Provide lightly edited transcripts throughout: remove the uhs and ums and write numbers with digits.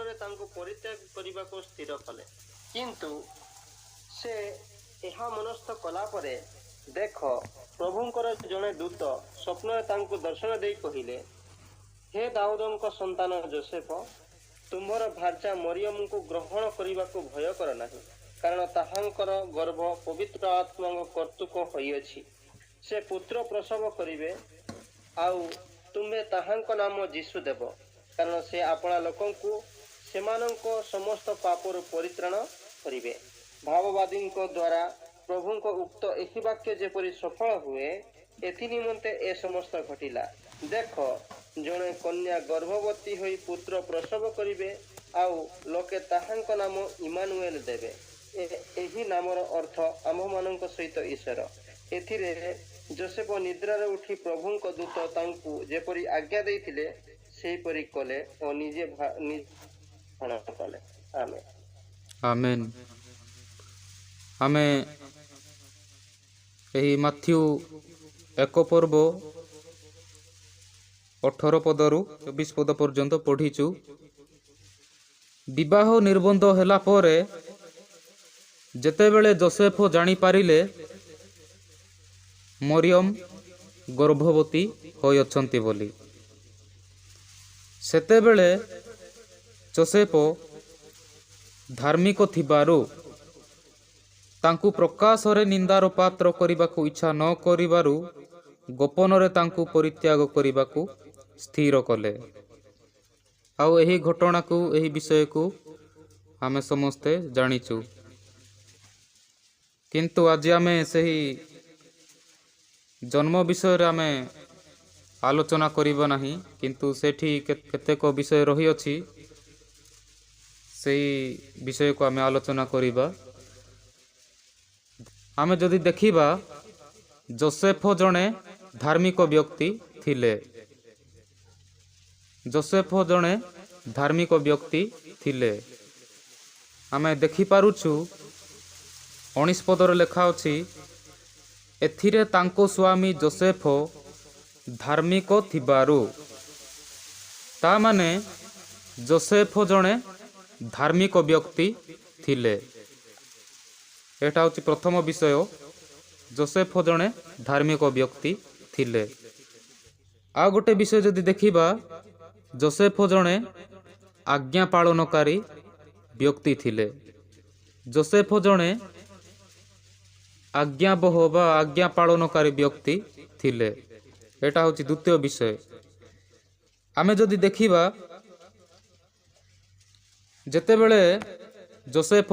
ସ୍ୱପ୍ନରେ ତାଙ୍କୁ ପରିତ୍ୟାଗ କରିବାକୁ ସ୍ଥିର କଲେ। କିନ୍ତୁ ସେ ଏହା ମନସ୍ଥ କଲା ପରେ ଦେଖ, ପ୍ରଭୁଙ୍କର ଜଣେ ଦୂତ ସ୍ୱପ୍ନରେ ତାଙ୍କୁ ଦର୍ଶନ ଦେଇ କହିଲେ, ହେ ଦାଉଦଙ୍କ ସନ୍ତାନ ଯୋସେଫ, ତୁମ୍ଭର ଭାର୍ଯ୍ୟା ମରିୟମଙ୍କୁ ଗ୍ରହଣ କରିବାକୁ ଭୟ କର ନାହିଁ, କାରଣ ତାହାଙ୍କର ଗର୍ଭ ପବିତ୍ର ଆତ୍ମାଙ୍କ କର୍ତ୍ତୃକ ହୋଇଅଛି। ସେ ପୁତ୍ର ପ୍ରସବ କରିବେ, ଆଉ ତୁମେ ତାହାଙ୍କ ନାମ ଯୀଶୁ ଦେବ, କାରଣ ସେ ଆପଣା ଲୋକଙ୍କୁ ସେମାନଙ୍କ ସମସ୍ତ ପାପରୁ ପରିତ୍ରାଣ କରିବେ। ଭାବବାଦୀଙ୍କ ଦ୍ୱାରା ପ୍ରଭୁଙ୍କ ଉକ୍ତ ଏହି ବାକ୍ୟ ଯେପରି ସଫଳ ହୁଏ, ଏଥି ନିମନ୍ତେ ଏ ସମସ୍ତ ଘଟିଲା। ଦେଖ, ଜଣେ କନ୍ୟା ଗର୍ଭବତୀ ହୋଇ ପୁତ୍ର ପ୍ରସବ କରିବେ, ଆଉ ଲୋକେ ତାହାଙ୍କ ନାମ ଇମାନୁଏଲ ଦେବେ। ଏହି ନାମର ଅର୍ଥ ଆମ୍ଭମାନଙ୍କ ସହିତ ଈଶ୍ୱର। ଏଥିରେ ଯୋସେଫ ନିଦ୍ରାରେ ଉଠି ପ୍ରଭୁଙ୍କ ଦୂତ ତାଙ୍କୁ ଯେପରି ଆଜ୍ଞା ଦେଇଥିଲେ ସେହିପରି କଲେ ଓ ନିଜେ ଧାରଣ କଲେ। ଆମେନ୍। ଆମେନ୍। ଆମେ ଏହି ମାଥ୍ୟୁ 1 ପର୍ବ 18 ପଦରୁ 24 ପଦ ପର୍ଯ୍ୟନ୍ତ ପଢ଼ିଛୁ। ବିବାହ ନିର୍ବନ୍ଧ ହେଲା ପରେ ଯେତେବେଳେ ଯୋସେଫ ଜାଣିପାରିଲେ ମରିୟମ ଗର୍ଭବତୀ ହୋଇଅଛନ୍ତି ବୋଲି, ସେତେବେଳେ ଯୋସେଫ ଧାର୍ମିକ ଥିବାରୁ ତାଙ୍କୁ ପ୍ରକାଶରେ ନିନ୍ଦାର ପାତ୍ର କରିବାକୁ ଇଚ୍ଛା ନ କରିବାରୁ ଗୋପନରେ ତାଙ୍କୁ ପରିତ୍ୟାଗ କରିବାକୁ ସ୍ଥିର କଲେ। ଆଉ ଏହି ଘଟଣାକୁ, ଏହି ବିଷୟକୁ ଆମେ ସମସ୍ତେ ଜାଣିଛୁ। କିନ୍ତୁ ଆଜି ଆମେ ସେହି ଜନ୍ମ ବିଷୟରେ ଆମେ ଆଲୋଚନା କରିବା ନାହିଁ, କିନ୍ତୁ ସେଠି କେତେକ ବିଷୟ ରହିଅଛି, ସେହି ବିଷୟକୁ ଆମେ ଆଲୋଚନା କରିବା। ଆମେ ଯଦି ଦେଖିବା, ଯୋସେଫ ଜଣେ ଧାର୍ମିକ ବ୍ୟକ୍ତି ଥିଲେ। ଯୋସେଫ ଜଣେ ଧାର୍ମିକ ବ୍ୟକ୍ତି ଥିଲେ। ଆମେ ଦେଖିପାରୁଛୁ 19 ପଦରେ ଲେଖା ଅଛି, ଏଥିରେ ତାଙ୍କ ସ୍ୱାମୀ ଯୋସେଫ ଧାର୍ମିକ ଥିବାରୁ। ତା ମାନେ ଯୋସେଫ ଜଣେ ଧାର୍ମିକ ବ୍ୟକ୍ତି ଥିଲେ। ଏଟା ହେଉଛି ପ୍ରଥମ ବିଷୟ, ଯୋସେଫ ଜଣେ ଧାର୍ମିକ ବ୍ୟକ୍ତି ଥିଲେ। ଆଉ ଗୋଟେ ବିଷୟ ଯଦି ଦେଖିବା, ଯୋସେଫ ଜଣେ ଆଜ୍ଞା ପାଳନକାରୀ ବ୍ୟକ୍ତି ଥିଲେ। ଯୋସେଫ ଜଣେ ଆଜ୍ଞାବହ ବା ଆଜ୍ଞା ପାଳନକାରୀ ବ୍ୟକ୍ତି ଥିଲେ। ଏଟା ହେଉଛି ଦ୍ୱିତୀୟ ବିଷୟ। ଆମେ ଯଦି ଦେଖିବା, ଯେତେବେଳେ ଯୋସେଫ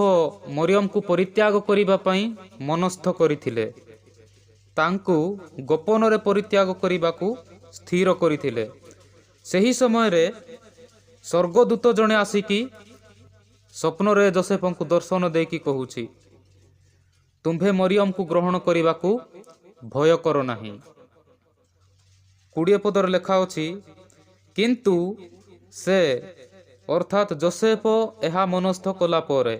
ମରିୟମକୁ ପରିତ୍ୟାଗ କରିବା ପାଇଁ ମନସ୍ଥ କରିଥିଲେ, ତାଙ୍କୁ ଗୋପନରେ ପରିତ୍ୟାଗ କରିବାକୁ ସ୍ଥିର କରିଥିଲେ, ସେହି ସମୟରେ ସ୍ୱର୍ଗଦୂତ ଜଣେ ଆସିକି ସ୍ୱପ୍ନରେ ଯୋସେଫଙ୍କୁ ଦର୍ଶନ ଦେଇକି କହୁଛି, ତୁମ୍ଭେ ମରିୟମକୁ ଗ୍ରହଣ କରିବାକୁ ଭୟ କର ନାହିଁ। 20 ପଦରେ ଲେଖା ଅଛି, କିନ୍ତୁ ସେ ଅର୍ଥାତ୍ ଯୋସେଫ ଏହା ମନସ୍ଥ କଲା ପରେ,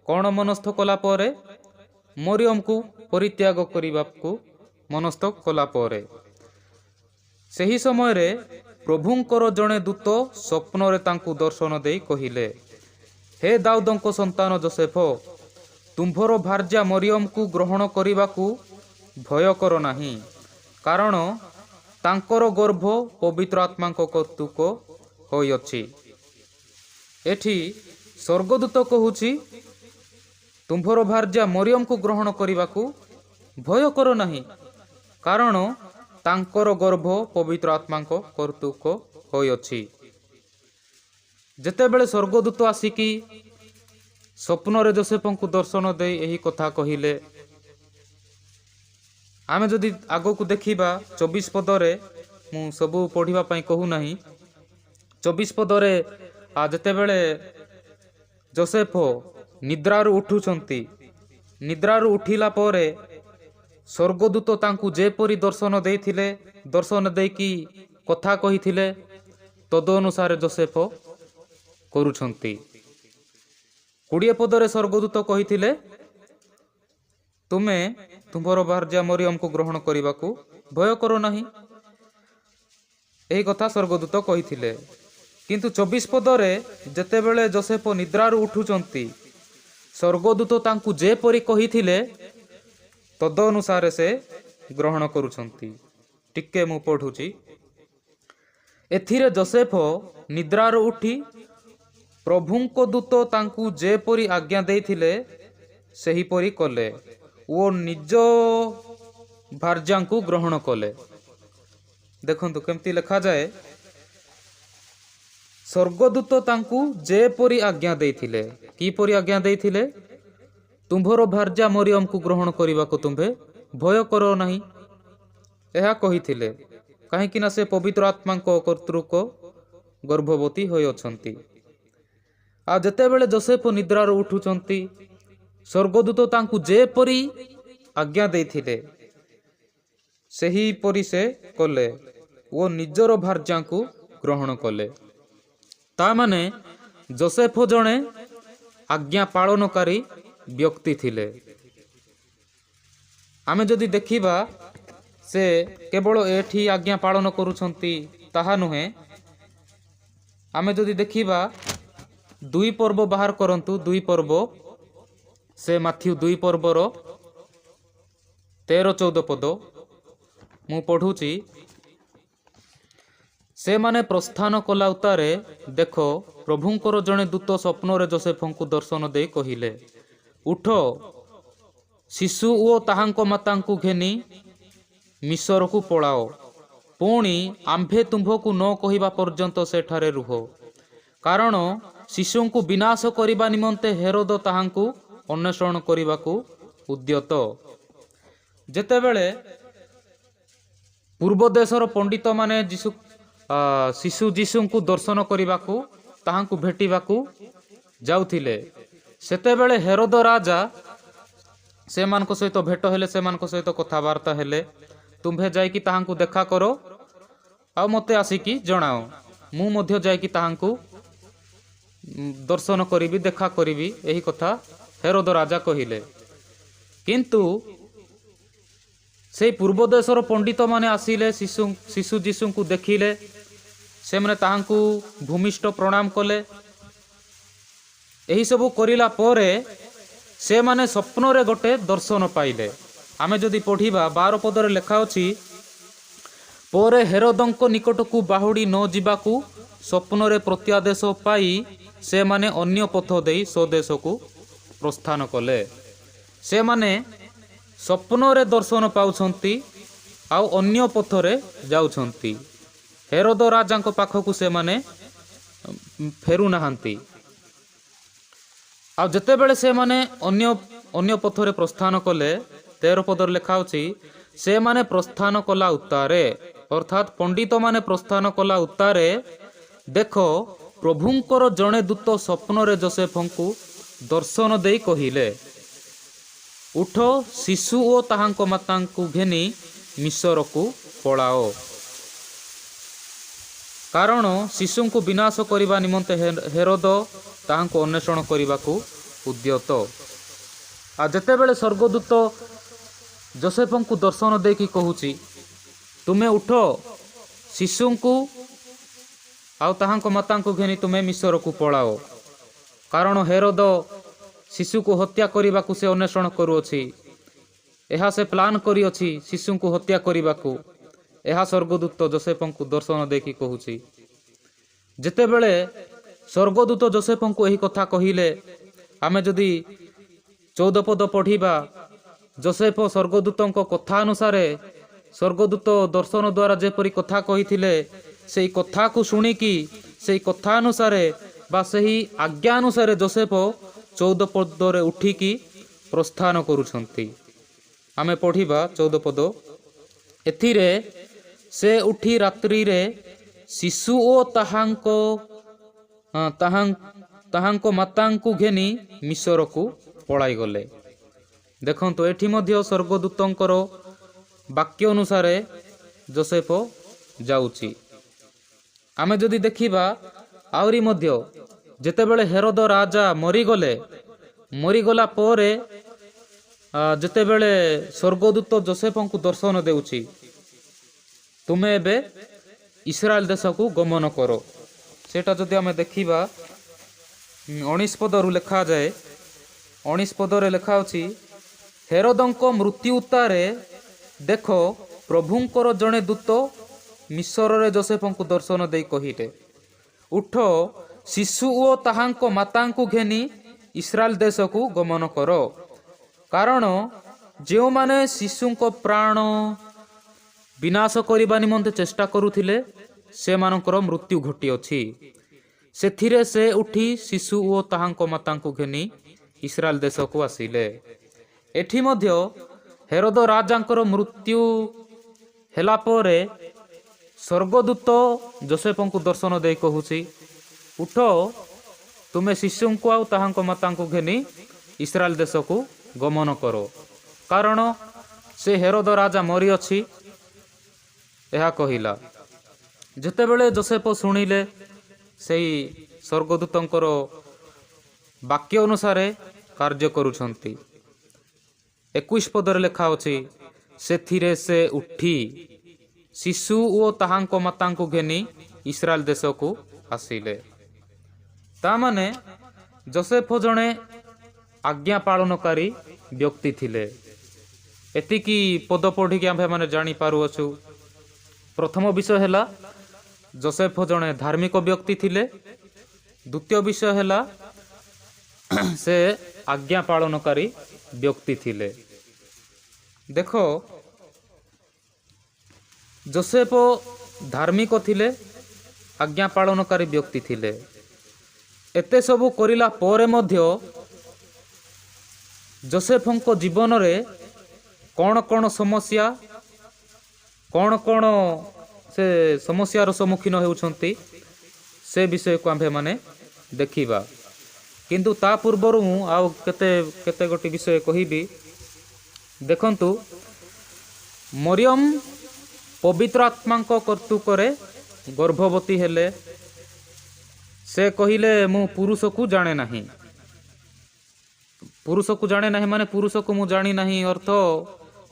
କ'ଣ ମନସ୍ଥ କଲା ପରେ? ମରିୟମକୁ ପରିତ୍ୟାଗ କରିବାକୁ ମନସ୍ଥ କଲା ପରେ, ସେହି ସମୟରେ ପ୍ରଭୁଙ୍କର ଜଣେ ଦୂତ ସ୍ୱପ୍ନରେ ତାଙ୍କୁ ଦର୍ଶନ ଦେଇ କହିଲେ, ହେ ଦାଉଦଙ୍କ ସନ୍ତାନ ଯୋସେଫ, ତୁମ୍ଭର ଭାର୍ଯ୍ୟା ମରିୟମକୁ ଗ୍ରହଣ କରିବାକୁ ଭୟ କର ନାହିଁ, କାରଣ ତାଙ୍କର ଗର୍ଭ ପବିତ୍ର ଆତ୍ମାଙ୍କ କର୍ତ୍ତୃକ ହୋଇଅଛି। ଏଠି ସ୍ୱର୍ଗଦୂତ କହୁଛି, ତୁମ୍ଭର ଭାର୍ଯ୍ୟା ମରିୟମକୁ ଗ୍ରହଣ କରିବାକୁ ଭୟ କର ନାହିଁ, କାରଣ ତାଙ୍କର ଗର୍ଭ ପବିତ୍ର ଆତ୍ମାଙ୍କ କର୍ତ୍ତୃକ ହୋଇଅଛି। ଯେତେବେଳେ ସ୍ୱର୍ଗଦୂତ ଆସିକି ସ୍ୱପ୍ନରେ ଯୋସେଫଙ୍କୁ ଦର୍ଶନ ଦେଇ ଏହି କଥା କହିଲେ, ଆମେ ଯଦି ଆଗକୁ ଦେଖିବା 24 ପଦରେ, ମୁଁ ସବୁ ପଢ଼ିବା ପାଇଁ କହୁନାହିଁ, 24 ପଦରେ ଯେତେବେଳେ ଯୋସେଫ ନିଦ୍ରାରୁ ଉଠୁଛନ୍ତି, ନିଦ୍ରାରୁ ଉଠିଲା ପରେ ସ୍ୱର୍ଗଦୂତ ତାଙ୍କୁ ଯେପରି ଦର୍ଶନ ଦେଇଥିଲେ, ଦର୍ଶନ ଦେଇକି କଥା କହିଥିଲେ, ତଦ ଅନୁସାରେ ଯୋସେଫ କରୁଛନ୍ତି। 20 ପଦରେ ସ୍ୱର୍ଗଦୂତ କହିଥିଲେ, ତୁମେ ତୁମ୍ଭର ଭାର୍ଯ୍ୟା ମରିୟମକୁ ଗ୍ରହଣ କରିବାକୁ ଭୟ କର ନାହିଁ। ଏହି କଥା ସ୍ୱର୍ଗଦୂତ କହିଥିଲେ। କିନ୍ତୁ 24 ପଦରେ ଯେତେବେଳେ ଯୋସେଫ ନିଦ୍ରାରୁ ଉଠୁଛନ୍ତି, ସ୍ୱର୍ଗଦୂତ ତାଙ୍କୁ ଯେପରି କହିଥିଲେ ତଦ ଅନୁସାରେ ସେ ଗ୍ରହଣ କରୁଛନ୍ତି। ଟିକେ ମୁଁ ପଢ଼ୁଛି। ଏଥିରେ ଯୋସେଫ ନିଦ୍ରାରୁ ଉଠି ପ୍ରଭୁଙ୍କ ଦୂତ ତାଙ୍କୁ ଯେପରି ଆଜ୍ଞା ଦେଇଥିଲେ ସେହିପରି କଲେ ଓ ନିଜ ଭାର୍ଯ୍ୟାଙ୍କୁ ଗ୍ରହଣ କଲେ। ଦେଖନ୍ତୁ କେମିତି ଲେଖାଯାଏ, ସ୍ୱର୍ଗଦୂତ ତାଙ୍କୁ ଯେପରି ଆଜ୍ଞା ଦେଇଥିଲେ। କିପରି ଆଜ୍ଞା ଦେଇଥିଲେ? ତୁମ୍ଭର ଭାର୍ଯ୍ୟା ମରିୟମକୁ ଗ୍ରହଣ କରିବାକୁ ତୁମ୍ଭେ ଭୟ କର ନାହିଁ, ଏହା କହିଥିଲେ। କାହିଁକି ନା ସେ ପବିତ୍ର ଆତ୍ମାଙ୍କ କର୍ତ୍ତୃକ ଗର୍ଭବତୀ ହୋଇଅଛନ୍ତି। ଆଉ ଯେତେବେଳେ ଯୋସେଫ ନିଦ୍ରାରୁ ଉଠୁଛନ୍ତି, ସ୍ୱର୍ଗଦୂତ ତାଙ୍କୁ ଯେପରି ଆଜ୍ଞା ଦେଇଥିଲେ ସେହିପରି ସେ କଲେ ଓ ନିଜର ଭାର୍ଯ୍ୟାଙ୍କୁ ଗ୍ରହଣ କଲେ। ତା ମାନେ ଯୋସେଫ ଜଣେ ଆଜ୍ଞା ପାଳନକାରୀ ବ୍ୟକ୍ତି ଥିଲେ। ଆମେ ଯଦି ଦେଖିବା, ସେ କେବଳ ଏଠି ଆଜ୍ଞା ପାଳନ କରୁଛନ୍ତି ତାହା ନୁହେଁ। ଆମେ ଯଦି ଦେଖିବା 2 ପର୍ବ ବାହାର କରନ୍ତୁ, 2 ପର୍ବ, ସେ ମାଥ୍ୟୁ 2 ପର୍ବର 13-14 ପଦ ମୁଁ ପଢ଼ୁଛି। ସେମାନେ ପ୍ରସ୍ଥାନ କଲା ଉତ୍ତାରେ ଦେଖ, ପ୍ରଭୁଙ୍କର ଜଣେ ଦୂତ ସ୍ୱପ୍ନରେ ଯୋସେଫଙ୍କୁ ଦର୍ଶନ ଦେଇ କହିଲେ, ଉଠ, ଶିଶୁ ଓ ତାହାଙ୍କ ମାତାଙ୍କୁ ଘେନି ମିଶରକୁ ପଳାଅ। ପୁଣି ଆମ୍ଭେ ତୁମ୍ଭକୁ ନ କହିବା ପର୍ଯ୍ୟନ୍ତ ସେଠାରେ ରୁହ, କାରଣ ଶିଶୁଙ୍କୁ ବିନାଶ କରିବା ନିମନ୍ତେ ହେରୋଦ ତାହାଙ୍କୁ ଅନ୍ୱେଷଣ କରିବାକୁ ଉଦ୍ୟତ। ଯେତେବେଳେ ପୂର୍ବ ଦେଶର ପଣ୍ଡିତମାନେ ଶିଶୁ ଯୀଶୁଙ୍କୁ ଦର୍ଶନ କରିବାକୁ, ତାହାଙ୍କୁ ଭେଟିବାକୁ ଯାଉଥିଲେ, ସେତେବେଳେ ହେରୋଦ ରାଜା ସେମାନଙ୍କ ସହିତ ଭେଟ ହେଲେ, ସେମାନଙ୍କ ସହିତ କଥାବାର୍ତ୍ତା ହେଲେ, ତୁମ୍ଭେ ଯାଇକି ତାହାଙ୍କୁ ଦେଖା କର ଆଉ ମୋତେ ଆସିକି ଜଣାଅ, ମୁଁ ମଧ୍ୟ ଯାଇକି ତାହାଙ୍କୁ ଦର୍ଶନ କରିବି, ଦେଖା କରିବି। ଏହି କଥା ହେରୋଦ ରାଜା କହିଲେ। କିନ୍ତୁ ସେହି ପୂର୍ବ ଦେଶର ପଣ୍ଡିତମାନେ ଆସିଲେ, ଶିଶୁ ଯୀଶୁଙ୍କୁ ଦେଖିଲେ, ସେମାନେ ତାହାଙ୍କୁ ଭୂମିଷ୍ଠ ପ୍ରଣାମ କଲେ। ଏହିସବୁ କରିଲା ପରେ ସେମାନେ ସ୍ୱପ୍ନରେ ଗୋଟେ ଦର୍ଶନ ପାଇଲେ। ଆମେ ଯଦି ପଢ଼ିବା 12 ପଦରେ ଲେଖା ଅଛି, ପରେ ହେରୋଦଙ୍କ ନିକଟକୁ ବାହୁଡ଼ି ନ ଯିବାକୁ ସ୍ୱପ୍ନରେ ପ୍ରତ୍ୟାଦେଶ ପାଇ ସେମାନେ ଅନ୍ୟ ପଥ ଦେଇ ସ୍ୱଦେଶକୁ ପ୍ରସ୍ଥାନ କଲେ। ସେମାନେ ସ୍ୱପ୍ନରେ ଦର୍ଶନ ପାଉଛନ୍ତି ଆଉ ଅନ୍ୟ ପଥରେ ଯାଉଛନ୍ତି। ହେରୋଦ ରାଜାଙ୍କ ପାଖକୁ ସେମାନେ ଫେରୁନାହାନ୍ତି। ଆଉ ଯେତେବେଳେ ସେମାନେ ଅନ୍ୟ ପଥରେ ପ୍ରସ୍ଥାନ କଲେ, 13 ପଦରେ ଲେଖା ଅଛି, ସେମାନେ ପ୍ରସ୍ଥାନ କଲା ଉତ୍ତାରେ, ଅର୍ଥାତ୍ ପଣ୍ଡିତମାନେ ପ୍ରସ୍ଥାନ କଲା ଉତ୍ତାରେ ଦେଖ, ପ୍ରଭୁଙ୍କର ଜଣେ ଦୂତ ସ୍ୱପ୍ନରେ ଯୋସେଫଙ୍କୁ ଦର୍ଶନ ଦେଇ କହିଲେ, ଉଠ, ଶିଶୁ ଓ ତାହାଙ୍କ ମାତାଙ୍କୁ ଘେନି ମିଶରକୁ ପଳାଅ, କାରଣ ଶିଶୁଙ୍କୁ ବିନାଶ କରିବା ନିମନ୍ତେ ହେରୋଦ ତାହାଙ୍କୁ ଅନ୍ୱେଷଣ କରିବାକୁ ଉଦ୍ୟତ। ଆଉ ଯେତେବେଳେ ସ୍ୱର୍ଗଦୂତ ଯୋସେଫଙ୍କୁ ଦର୍ଶନ ଦେଇକି କହୁଛି, ତୁମେ ଉଠ, ଶିଶୁଙ୍କୁ ଆଉ ତାହାଙ୍କ ମାତାଙ୍କୁ ଘେନି ତୁମେ ମିଶରକୁ ପଳାଅ, କାରଣ ହେରୋଦ ଶିଶୁକୁ ହତ୍ୟା କରିବାକୁ ସେ ଅନ୍ୱେଷଣ କରୁଅଛି। ଏହା ସେ ପ୍ଲାନ୍ କରିଅଛି ଶିଶୁଙ୍କୁ ହତ୍ୟା କରିବାକୁ। ଏହା ସ୍ୱର୍ଗଦୂତ ଯୋସେଫଙ୍କୁ ଦର୍ଶନ ଦେଇକି କହୁଛି। ଯେତେବେଳେ ସ୍ୱର୍ଗଦୂତ ଯୋସେଫଙ୍କୁ ଏହି କଥା କହିଲେ, ଆମେ ଯଦି 14 ପଦ ପଢ଼ିବା, ଯୋସେଫ ସ୍ୱର୍ଗଦୂତଙ୍କ କଥା ଅନୁସାରେ, ସ୍ୱର୍ଗଦୂତ ଦର୍ଶନ ଦ୍ୱାରା ଯେପରି କଥା କହିଥିଲେ, ସେହି କଥାକୁ ଶୁଣିକି, ସେହି କଥା ଅନୁସାରେ ବା ସେହି ଆଜ୍ଞା ଅନୁସାରେ ଯୋସେଫ 14 ପଦରେ ଉଠିକି ପ୍ରସ୍ଥାନ କରୁଛନ୍ତି। ଆମେ ପଢ଼ିବା 14 ପଦ। ଏଥିରେ ସେ ଉଠି ରାତ୍ରିରେ ଶିଶୁ ଓ ତାହାଙ୍କ ମାତାଙ୍କୁ ଘେନି ମିଶରକୁ ପଳାଇଗଲେ। ଦେଖନ୍ତୁ, ଏଠି ମଧ୍ୟ ସ୍ୱର୍ଗଦୂତଙ୍କର ବାକ୍ୟ ଅନୁସାରେ ଯୋସେଫ ଯାଉଛି। ଆମେ ଯଦି ଦେଖିବା ଆହୁରି ମଧ୍ୟ, ଯେତେବେଳେ ହେରୋଦ ରାଜା ମରିଗଲା ପରେ ଯେତେବେଳେ ସ୍ୱର୍ଗଦୂତ ଯୋସେଫଙ୍କୁ ଦର୍ଶନ ଦେଉଛି, ତୁମେ ଏବେ ଇସ୍ରାଏଲ ଦେଶକୁ ଗମନ କର, ସେଟା ଯଦି ଆମେ ଦେଖିବା 19 ପଦରୁ ଲେଖାଯାଏ। 19 ପଦରେ ଲେଖା ଅଛି, ହେରୋଦଙ୍କ ମୃତ୍ୟୁ ଉତ୍ତାରେ ଦେଖ ପ୍ରଭୁଙ୍କର ଜଣେ ଦୂତ ମିଶରରେ ଯୋସେଫଙ୍କୁ ଦର୍ଶନ ଦେଇ କହିଲେ, ଉଠ, ଶିଶୁ ଓ ତାହାଙ୍କ ମାତାଙ୍କୁ ଘେନି ଇସ୍ରାଏଲ ଦେଶକୁ ଗମନ କର, କାରଣ ଯେଉଁମାନେ ଶିଶୁଙ୍କ ପ୍ରାଣ ବିନାଶ କରିବା ନିମନ୍ତେ ଚେଷ୍ଟା କରୁଥିଲେ ସେମାନଙ୍କର ମୃତ୍ୟୁ ଘଟିଅଛି। ସେଥିରେ ସେ ଉଠି ଶିଶୁ ଓ ତାହାଙ୍କ ମାତାଙ୍କୁ ଘେନି ଇସ୍ରାଏଲ ଦେଶକୁ ଆସିଲେ। ଏଠି ମଧ୍ୟ ହେରୋଦ ରାଜାଙ୍କର ମୃତ୍ୟୁ ହେଲା ପରେ ସ୍ୱର୍ଗଦୂତ ଯୋସେଫଙ୍କୁ ଦର୍ଶନ ଦେଇ କହୁଛି, ଉଠ, ତୁମେ ଶିଶୁଙ୍କୁ ଆଉ ତାହାଙ୍କ ମାତାଙ୍କୁ ଘେନି ଇସ୍ରାଏଲ ଦେଶକୁ ଗମନ କର, କାରଣ ସେ ହେରୋଦ ରାଜା ମରିଅଛି। ଏହା କହିଲା। ଯେତେବେଳେ ଯୋସେଫ ଶୁଣିଲେ ସେଇ ସ୍ୱର୍ଗଦୂତଙ୍କର ବାକ୍ୟ ଅନୁସାରେ କାର୍ଯ୍ୟ କରୁଛନ୍ତି। 21 ପଦରେ ଲେଖା ଅଛି, ସେଥିରେ ସେ ଉଠି ଶିଶୁ ଓ ତାହାଙ୍କ ମାତାଙ୍କୁ ଘେନି ଇସ୍ରାଏଲ ଦେଶକୁ ଆସିଲେ। ତାମାନେ ଯୋସେଫ ଜଣେ ଆଜ୍ଞା ପାଳନକାରୀ ବ୍ୟକ୍ତି ଥିଲେ। ଏତିକି ପଦ ପଢ଼ିକି ଆମ୍ଭେମାନେ ଜାଣିପାରୁଅଛୁ। ପ୍ରଥମ ବିଷୟ ହେଲା ଯୋସେଫ ଜଣେ ଧାର୍ମିକ ବ୍ୟକ୍ତି ଥିଲେ। ଦ୍ୱିତୀୟ ବିଷୟ ହେଲା ସେ ଆଜ୍ଞା ପାଳନକାରୀ ବ୍ୟକ୍ତି ଥିଲେ। ଦେଖ, ଯୋସେଫ ଧାର୍ମିକ ଥିଲେ, ଆଜ୍ଞା ପାଳନକାରୀ ବ୍ୟକ୍ତି ଥିଲେ। ଏତେ ସବୁ କରିଲା ପରେ ମଧ୍ୟ ଯୋସେଫଙ୍କ ଜୀବନରେ କ'ଣ କ'ଣ ସମସ୍ୟା, କ'ଣ କ'ଣ ସେ ସମସ୍ୟାର ସମ୍ମୁଖୀନ ହେଉଛନ୍ତି ସେ ବିଷୟକୁ ଆମ୍ଭେମାନେ ଦେଖିବା। କିନ୍ତୁ ତା ପୂର୍ବରୁ ମୁଁ ଆଉ କେତେ ଗୋଟି ବିଷୟ କହିବି। ଦେଖନ୍ତୁ, ମରିୟମ ପବିତ୍ର ଆତ୍ମାଙ୍କ କର୍ତ୍ତୃକରେ ଗର୍ଭବତୀ ହେଲେ। ସେ କହିଲେ, ମୁଁ ପୁରୁଷକୁ ଜାଣେ ନାହିଁ। ପୁରୁଷକୁ ଜାଣେ ନାହିଁ ମାନେ ପୁରୁଷକୁ ମୁଁ ଜାଣି ନାହିଁ ଅର୍ଥ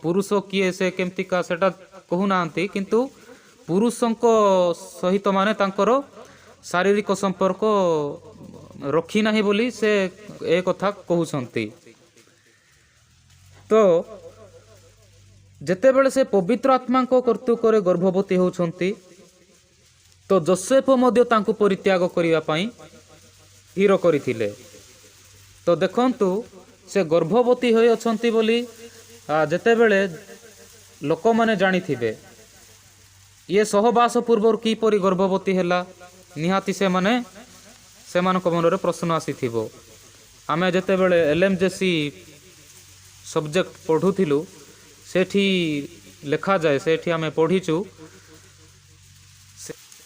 ପୁରୁଷ କିଏ, ସେ କେମିତିକା ସେଟା କହୁନାହାନ୍ତି, କିନ୍ତୁ ପୁରୁଷଙ୍କ ସହିତ ମାନେ ତାଙ୍କର ଶାରୀରିକ ସମ୍ପର୍କ ରଖି ନାହିଁ ବୋଲି ସେ ଏ କଥା କହୁଛନ୍ତି। ତ ଯେତେବେଳେ ସେ ପବିତ୍ର ଆତ୍ମାଙ୍କ କର୍ତ୍ତୃକରେ ଗର୍ଭବତୀ ହେଉଛନ୍ତି, ତ ଯୋସେଫ ମଧ୍ୟ ତାଙ୍କୁ ପରିତ୍ୟାଗ କରିବା ପାଇଁ ସ୍ଥିର କରିଥିଲେ। ତ ଦେଖନ୍ତୁ, ସେ ଗର୍ଭବତୀ ହୋଇଅଛନ୍ତି ବୋଲି ଯେତେବେଳେ ଲୋକମାନେ ଜାଣିଥିବେ, ଇଏ ସହବାସ ପୂର୍ବରୁ କିପରି ଗର୍ଭବତୀ ହେଲା, ନିହାତି ସେମାନଙ୍କ ମନରେ ପ୍ରଶ୍ନ ଆସିଥିବ। ଆମେ ଯେତେବେଳେ LMJC ସବଜେକ୍ଟ ପଢ଼ୁଥିଲୁ, ସେଠି ଲେଖାଯାଏ, ସେଠି ଆମେ ପଢ଼ିଛୁ,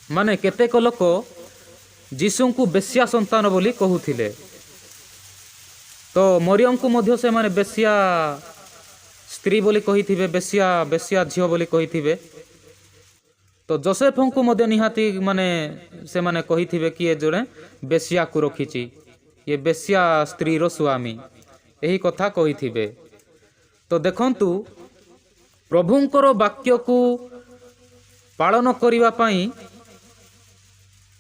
ମାନେ କେତେକ ଲୋକ ଯୀଶୁଙ୍କୁ ବେଶ୍ୟା ସନ୍ତାନ ବୋଲି କହୁଥିଲେ। ତ ମରିୟମଙ୍କୁ ମଧ୍ୟ ସେମାନେ ବେଶ୍ୟା ସ୍ତ୍ରୀ ବୋଲି କହିଥିବେ, ବେଶ୍ୟା ଝିଅ ବୋଲି କହିଥିବେ। ତ ଯୋସେଫଙ୍କୁ ମଧ୍ୟ ନିହାତି ସେମାନେ କହିଥିବେ କିଏ ଜଣେ ବେଶ୍ୟାକୁ ରଖିଛି, ଇଏ ବେଶ୍ୟା ସ୍ତ୍ରୀର ସ୍ୱାମୀ, ଏହି କଥା କହିଥିବେ। ତ ଦେଖନ୍ତୁ, ପ୍ରଭୁଙ୍କର ବାକ୍ୟକୁ ପାଳନ କରିବା ପାଇଁ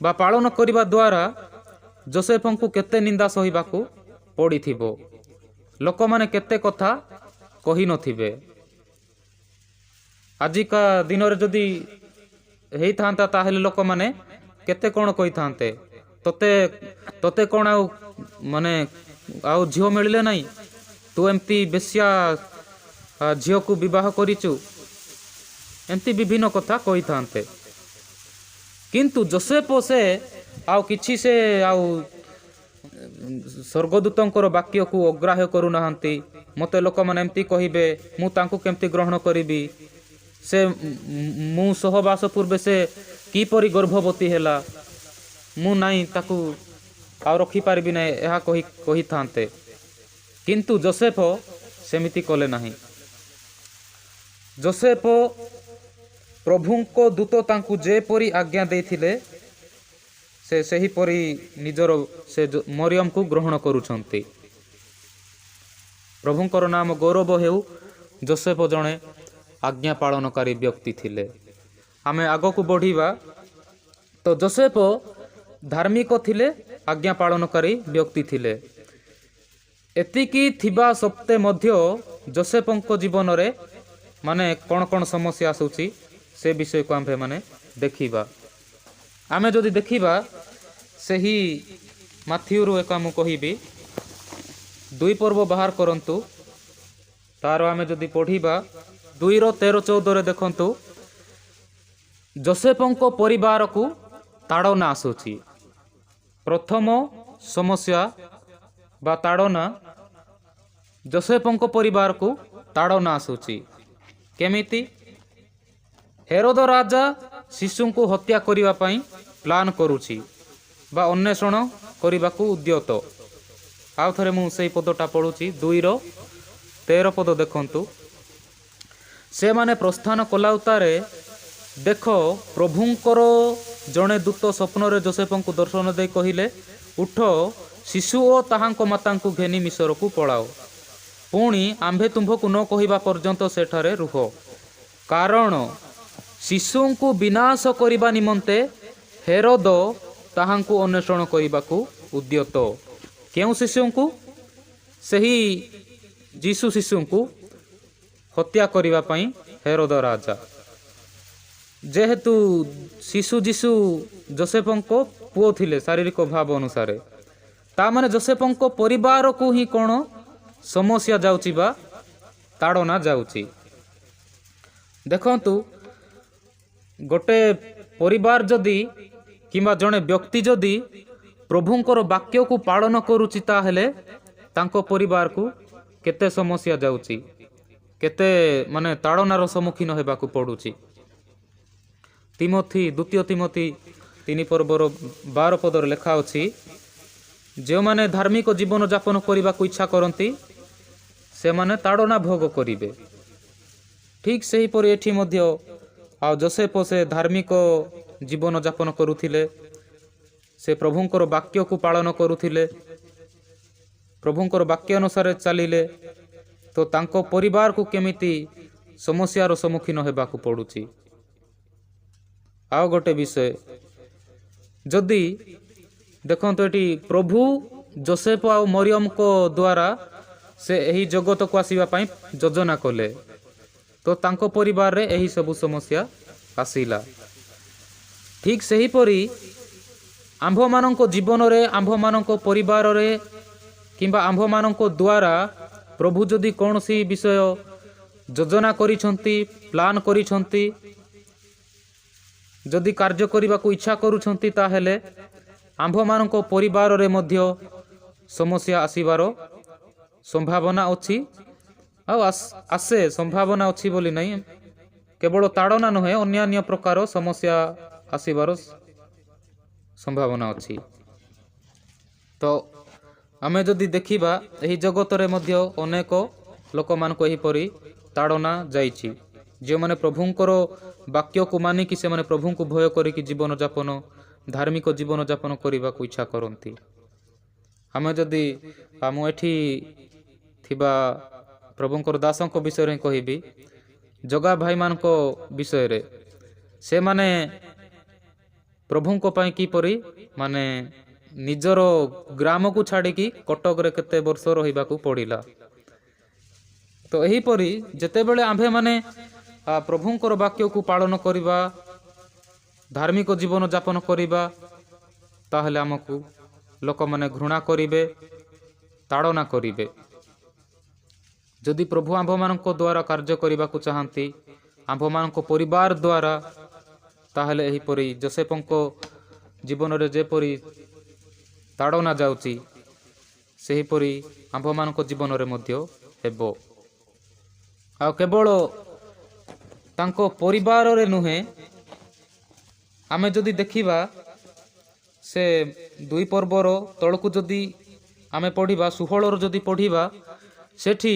ବା ପାଳନ କରିବା ଦ୍ୱାରା ଯୋସେଫଙ୍କୁ କେତେ ନିନ୍ଦା ସହିବାକୁ ପଡ଼ିଥିବ। ଲୋକମାନେ କେତେ କଥା କହିନଥିବେ। ଆଜିକା ଦିନରେ ଯଦି ହେଇଥାନ୍ତା ତାହେଲେ ଲୋକମାନେ କେତେ କ'ଣ କହିଥାନ୍ତେ, ତତେ କ'ଣ ଆଉ ଝିଅ ମିଳିଲେ ନାହିଁ, ତୁ ଏମିତି ବେଶ୍ୟା ଝିଅକୁ ବିବାହ କରିଛୁ, ଏମିତି ବିଭିନ୍ନ କଥା କହିଥାନ୍ତେ। କିନ୍ତୁ ଯୋସେଫ ସେ ଆଉ କିଛି ଆଉ ସ୍ୱର୍ଗଦୂତଙ୍କର ବାକ୍ୟକୁ ଅଗ୍ରାହ୍ୟ କରୁନାହାନ୍ତି। ମୋତେ ଲୋକମାନେ ଏମିତି କହିବେ, ମୁଁ ତାଙ୍କୁ କେମିତି ଗ୍ରହଣ କରିବି, ମୁଁ ସହବାସ ପୂର୍ବେ ସେ କିପରି ଗର୍ଭବତୀ ହେଲା, ମୁଁ ନାହିଁ ତାକୁ ଆଉ ରଖିପାରିବି ନାହିଁ, ଏହା କହିଥାନ୍ତେ। କିନ୍ତୁ ଯୋସେଫ ସେମିତି କଲେ ନାହିଁ। ଯୋସେଫ ପ୍ରଭୁଙ୍କ ଦୂତ ତାଙ୍କୁ ଯେପରି ଆଜ୍ଞା ଦେଇଥିଲେ ସେ ସେହିପରି ନିଜର ସେ ମରିୟମକୁ ଗ୍ରହଣ କରୁଛନ୍ତି। ପ୍ରଭୁଙ୍କର ନାମ ଗୌରବ ହେଉ। ଯୋସେଫ ଜଣେ ଆଜ୍ଞା ପାଳନକାରୀ ବ୍ୟକ୍ତି ଥିଲେ। ଆମେ ଆଗକୁ ବଢ଼ିବା। ତ ଯୋସେଫ ଧାର୍ମିକ ଥିଲେ, ଆଜ୍ଞା ପାଳନକାରୀ ବ୍ୟକ୍ତି ଥିଲେ। ଏତିକି ଥିବା ସତ୍ତ୍ୱେ ମଧ୍ୟ ଯୋସେଫଙ୍କ ଜୀବନରେ ମାନେ କ'ଣ କ'ଣ ସମସ୍ୟା ଆସୁଛି ସେ ବିଷୟକୁ ଆମ୍ଭେ ମାନେ ଦେଖିବା। ଆମେ ଯଦି ଦେଖିବା ସେହି ମାଥିଉରୁ ଏକା ମୁଁ କହିବି 2 ପର୍ବ ବାହାର କରନ୍ତୁ, ତାର ଆମେ ଯଦି ପଢ଼ିବା 2:13-14 ଦେଖନ୍ତୁ, ଯୋସେଫଙ୍କ ପରିବାରକୁ ତାଡ଼ନା ଆସୁଛି। ପ୍ରଥମ ସମସ୍ୟା ବା ତାଡ଼ନା, ଯୋସେଫଙ୍କ ପରିବାରକୁ ତାଡ଼ନା ଆସୁଛି। କେମିତି? ହେରୋଦ ରାଜା ଶିଶୁଙ୍କୁ ହତ୍ୟା କରିବା ପାଇଁ ପ୍ଲାନ୍ କରୁଛି ବା ଅନ୍ୱେଷଣ କରିବାକୁ ଉଦ୍ୟତ। ଆଉ ଥରେ ମୁଁ ସେଇ ପଦଟା ପଢ଼ୁଛି, 2:13 ଦେଖନ୍ତୁ। ସେମାନେ ପ୍ରସ୍ଥାନ କଲା ଉତ୍ତାରେ ଦେଖ, ପ୍ରଭୁଙ୍କର ଜଣେ ଦୂତ ସ୍ୱପ୍ନରେ ଯୋସେଫଙ୍କୁ ଦର୍ଶନ ଦେଇ କହିଲେ, ଉଠ, ଶିଶୁ ଓ ତାହାଙ୍କ ମାତାଙ୍କୁ ଘେନି ମିଶରକୁ ପଳାଅ। ପୁଣି ଆମ୍ଭେ ତୁମ୍ଭକୁ ନ କହିବା ପର୍ଯ୍ୟନ୍ତ ସେଠାରେ ରୁହ, କାରଣ ଶିଶୁଙ୍କୁ ବିନାଶ କରିବା ନିମନ୍ତେ ହେରୋଦ ତାହାଙ୍କୁ ଅନ୍ୱେଷଣ କରିବାକୁ ଉଦ୍ୟତ। କେଉଁ ଶିଶୁଙ୍କୁ? ସେହି ଯୀଶୁ ଶିଶୁଙ୍କୁ ହତ୍ୟା କରିବା ପାଇଁ ହେରୋଦ ରାଜା। ଯେହେତୁ ଶିଶୁ ଯୀଶୁ ଯୋସେଫଙ୍କ ପୁଅ ଥିଲେ ଶାରୀରିକ ଭାବ ଅନୁସାରେ, ତାମାନେ ଯୋସେଫଙ୍କ ପରିବାରକୁ ହିଁ କ'ଣ ସମସ୍ୟା ଯାଉଛି ବା ତାଡ଼ନା ଯାଉଛି। ଦେଖନ୍ତୁ, ଗୋଟେ ପରିବାର ଯଦି କିମ୍ବା ଜଣେ ବ୍ୟକ୍ତି ଯଦି ପ୍ରଭୁଙ୍କର ବାକ୍ୟକୁ ପାଳନ କରୁଛି, ତାହେଲେ ତାଙ୍କ ପରିବାରକୁ କେତେ ସମସ୍ୟା ଯାଉଛି, କେତେ ମାନେ ତାଡ଼ନାର ସମ୍ମୁଖୀନ ହେବାକୁ ପଡ଼ୁଛି। ଦ୍ୱିତୀୟ ତିମୋଥୀ 3:12 ଲେଖା ଅଛି, ଯେଉଁମାନେ ଧାର୍ମିକ ଜୀବନଯାପନ କରିବାକୁ ଇଚ୍ଛା କରନ୍ତି ସେମାନେ ତାଡ଼ନା ଭୋଗ କରିବେ। ଠିକ୍ ସେହିପରି ଏଠି ମଧ୍ୟ ଆଉ ଯୋସେଫ ସେ ଧାର୍ମିକ ଜୀବନଯାପନ କରୁଥିଲେ, ସେ ପ୍ରଭୁଙ୍କର ବାକ୍ୟକୁ ପାଳନ କରୁଥିଲେ, ପ୍ରଭୁଙ୍କର ବାକ୍ୟ ଅନୁସାରେ ଚାଲିଲେ, ତ ତାଙ୍କ ପରିବାରକୁ କେମିତି ସମସ୍ୟାର ସମ୍ମୁଖୀନ ହେବାକୁ ପଡ଼ୁଛି। ଆଉ ଗୋଟେ ବିଷୟ, ଯଦି ଦେଖନ୍ତୁ ଏଠି ପ୍ରଭୁ ଯୋସେଫ ଆଉ ମରିୟମଙ୍କ ଦ୍ୱାରା ସେ ଏହି ଜଗତକୁ ଆସିବା ପାଇଁ ଯୋଜନା କଲେ, ତ ତାଙ୍କ ପରିବାରରେ ଏହି ସବୁ ସମସ୍ୟା ଆସିଲା। ଠିକ୍ ସେହିପରି ଆମ୍ଭମାନଙ୍କ ଜୀବନରେ, ଆମ୍ଭମାନଙ୍କ ପରିବାରରେ କିମ୍ବା ଆମ୍ଭମାନଙ୍କ ଦ୍ୱାରା ପ୍ରଭୁ ଯଦି କୌଣସି ବିଷୟ ଯୋଜନା କରିଛନ୍ତି, ପ୍ଲାନ୍ କରିଛନ୍ତି, ଯଦି କାର୍ଯ୍ୟ କରିବାକୁ ଇଚ୍ଛା କରୁଛନ୍ତି, ତାହେଲେ ଆମ୍ଭମାନଙ୍କ ପରିବାରରେ ମଧ୍ୟ ସମସ୍ୟା ଆସିବାର ସମ୍ଭାବନା ଅଛି। ଆଉ ଆସେ, ସମ୍ଭାବନା ଅଛି ବୋଲି ନାହିଁ, କେବଳ ତାଡ଼ନା ନୁହେଁ, ଅନ୍ୟାନ୍ୟ ପ୍ରକାର ସମସ୍ୟା ଆସିବାର ସମ୍ଭାବନା ଅଛି। ତ ଆମେ ଯଦି ଦେଖିବା, ଏହି ଜଗତରେ ମଧ୍ୟ ଅନେକ ଲୋକମାନଙ୍କୁ ଏହିପରି ତାଡ଼ନା ଯାଇଛି, ଯେଉଁମାନେ ପ୍ରଭୁଙ୍କର ବାକ୍ୟକୁ ମାନିକି ସେମାନେ ପ୍ରଭୁଙ୍କୁ ଭୟ କରିକି ଜୀବନଯାପନ, ଧାର୍ମିକ ଜୀବନଯାପନ କରିବାକୁ ଇଚ୍ଛା କରନ୍ତି। ଆମେ ଯଦି ମୁଁ ଏଠି ଥିବା ପ୍ରଭୁଙ୍କର ଦାସଙ୍କ ବିଷୟରେ କହିବି, ଜଗା ଭାଇମାନଙ୍କ ବିଷୟରେ, ସେମାନେ ପ୍ରଭୁଙ୍କ ପାଇଁ କିପରି ମାନେ ନିଜର ଗ୍ରାମକୁ ଛାଡ଼ିକି କଟକରେ କେତେ ବର୍ଷ ରହିବାକୁ ପଡ଼ିଲା। ତ ଏହିପରି ଯେତେବେଳେ ଆମ୍ଭେମାନେ ପ୍ରଭୁଙ୍କର ବାକ୍ୟକୁ ପାଳନ କରିବା, ଧାର୍ମିକ ଜୀବନଯାପନ କରିବା, ତାହେଲେ ଆମକୁ ଲୋକମାନେ ଘୃଣା କରିବେ, ତାଡ଼ନା କରିବେ। ଯଦି ପ୍ରଭୁ ଆମ୍ଭମାନଙ୍କ ଦ୍ୱାରା କାର୍ଯ୍ୟ କରିବାକୁ ଚାହାନ୍ତି, ଆମ୍ଭମାନଙ୍କ ପରିବାର ଦ୍ୱାରା, ତାହେଲେ ଏହିପରି ଯୋସେଫଙ୍କ ଜୀବନରେ ଯେପରି ତାଡ଼ନା ଯାଉଛି, ସେହିପରି ଆମ୍ଭମାନଙ୍କ ଜୀବନରେ ମଧ୍ୟ ହେବ। ଆଉ କେବଳ ତାଙ୍କ ପରିବାରରେ ନୁହେଁ, ଆମେ ଯଦି ଦେଖିବା ସେ 2 ପର୍ବର ତଳକୁ ଯଦି ଆମେ ପଢ଼ିବା, 16 ଯଦି ପଢ଼ିବା, ସେଠି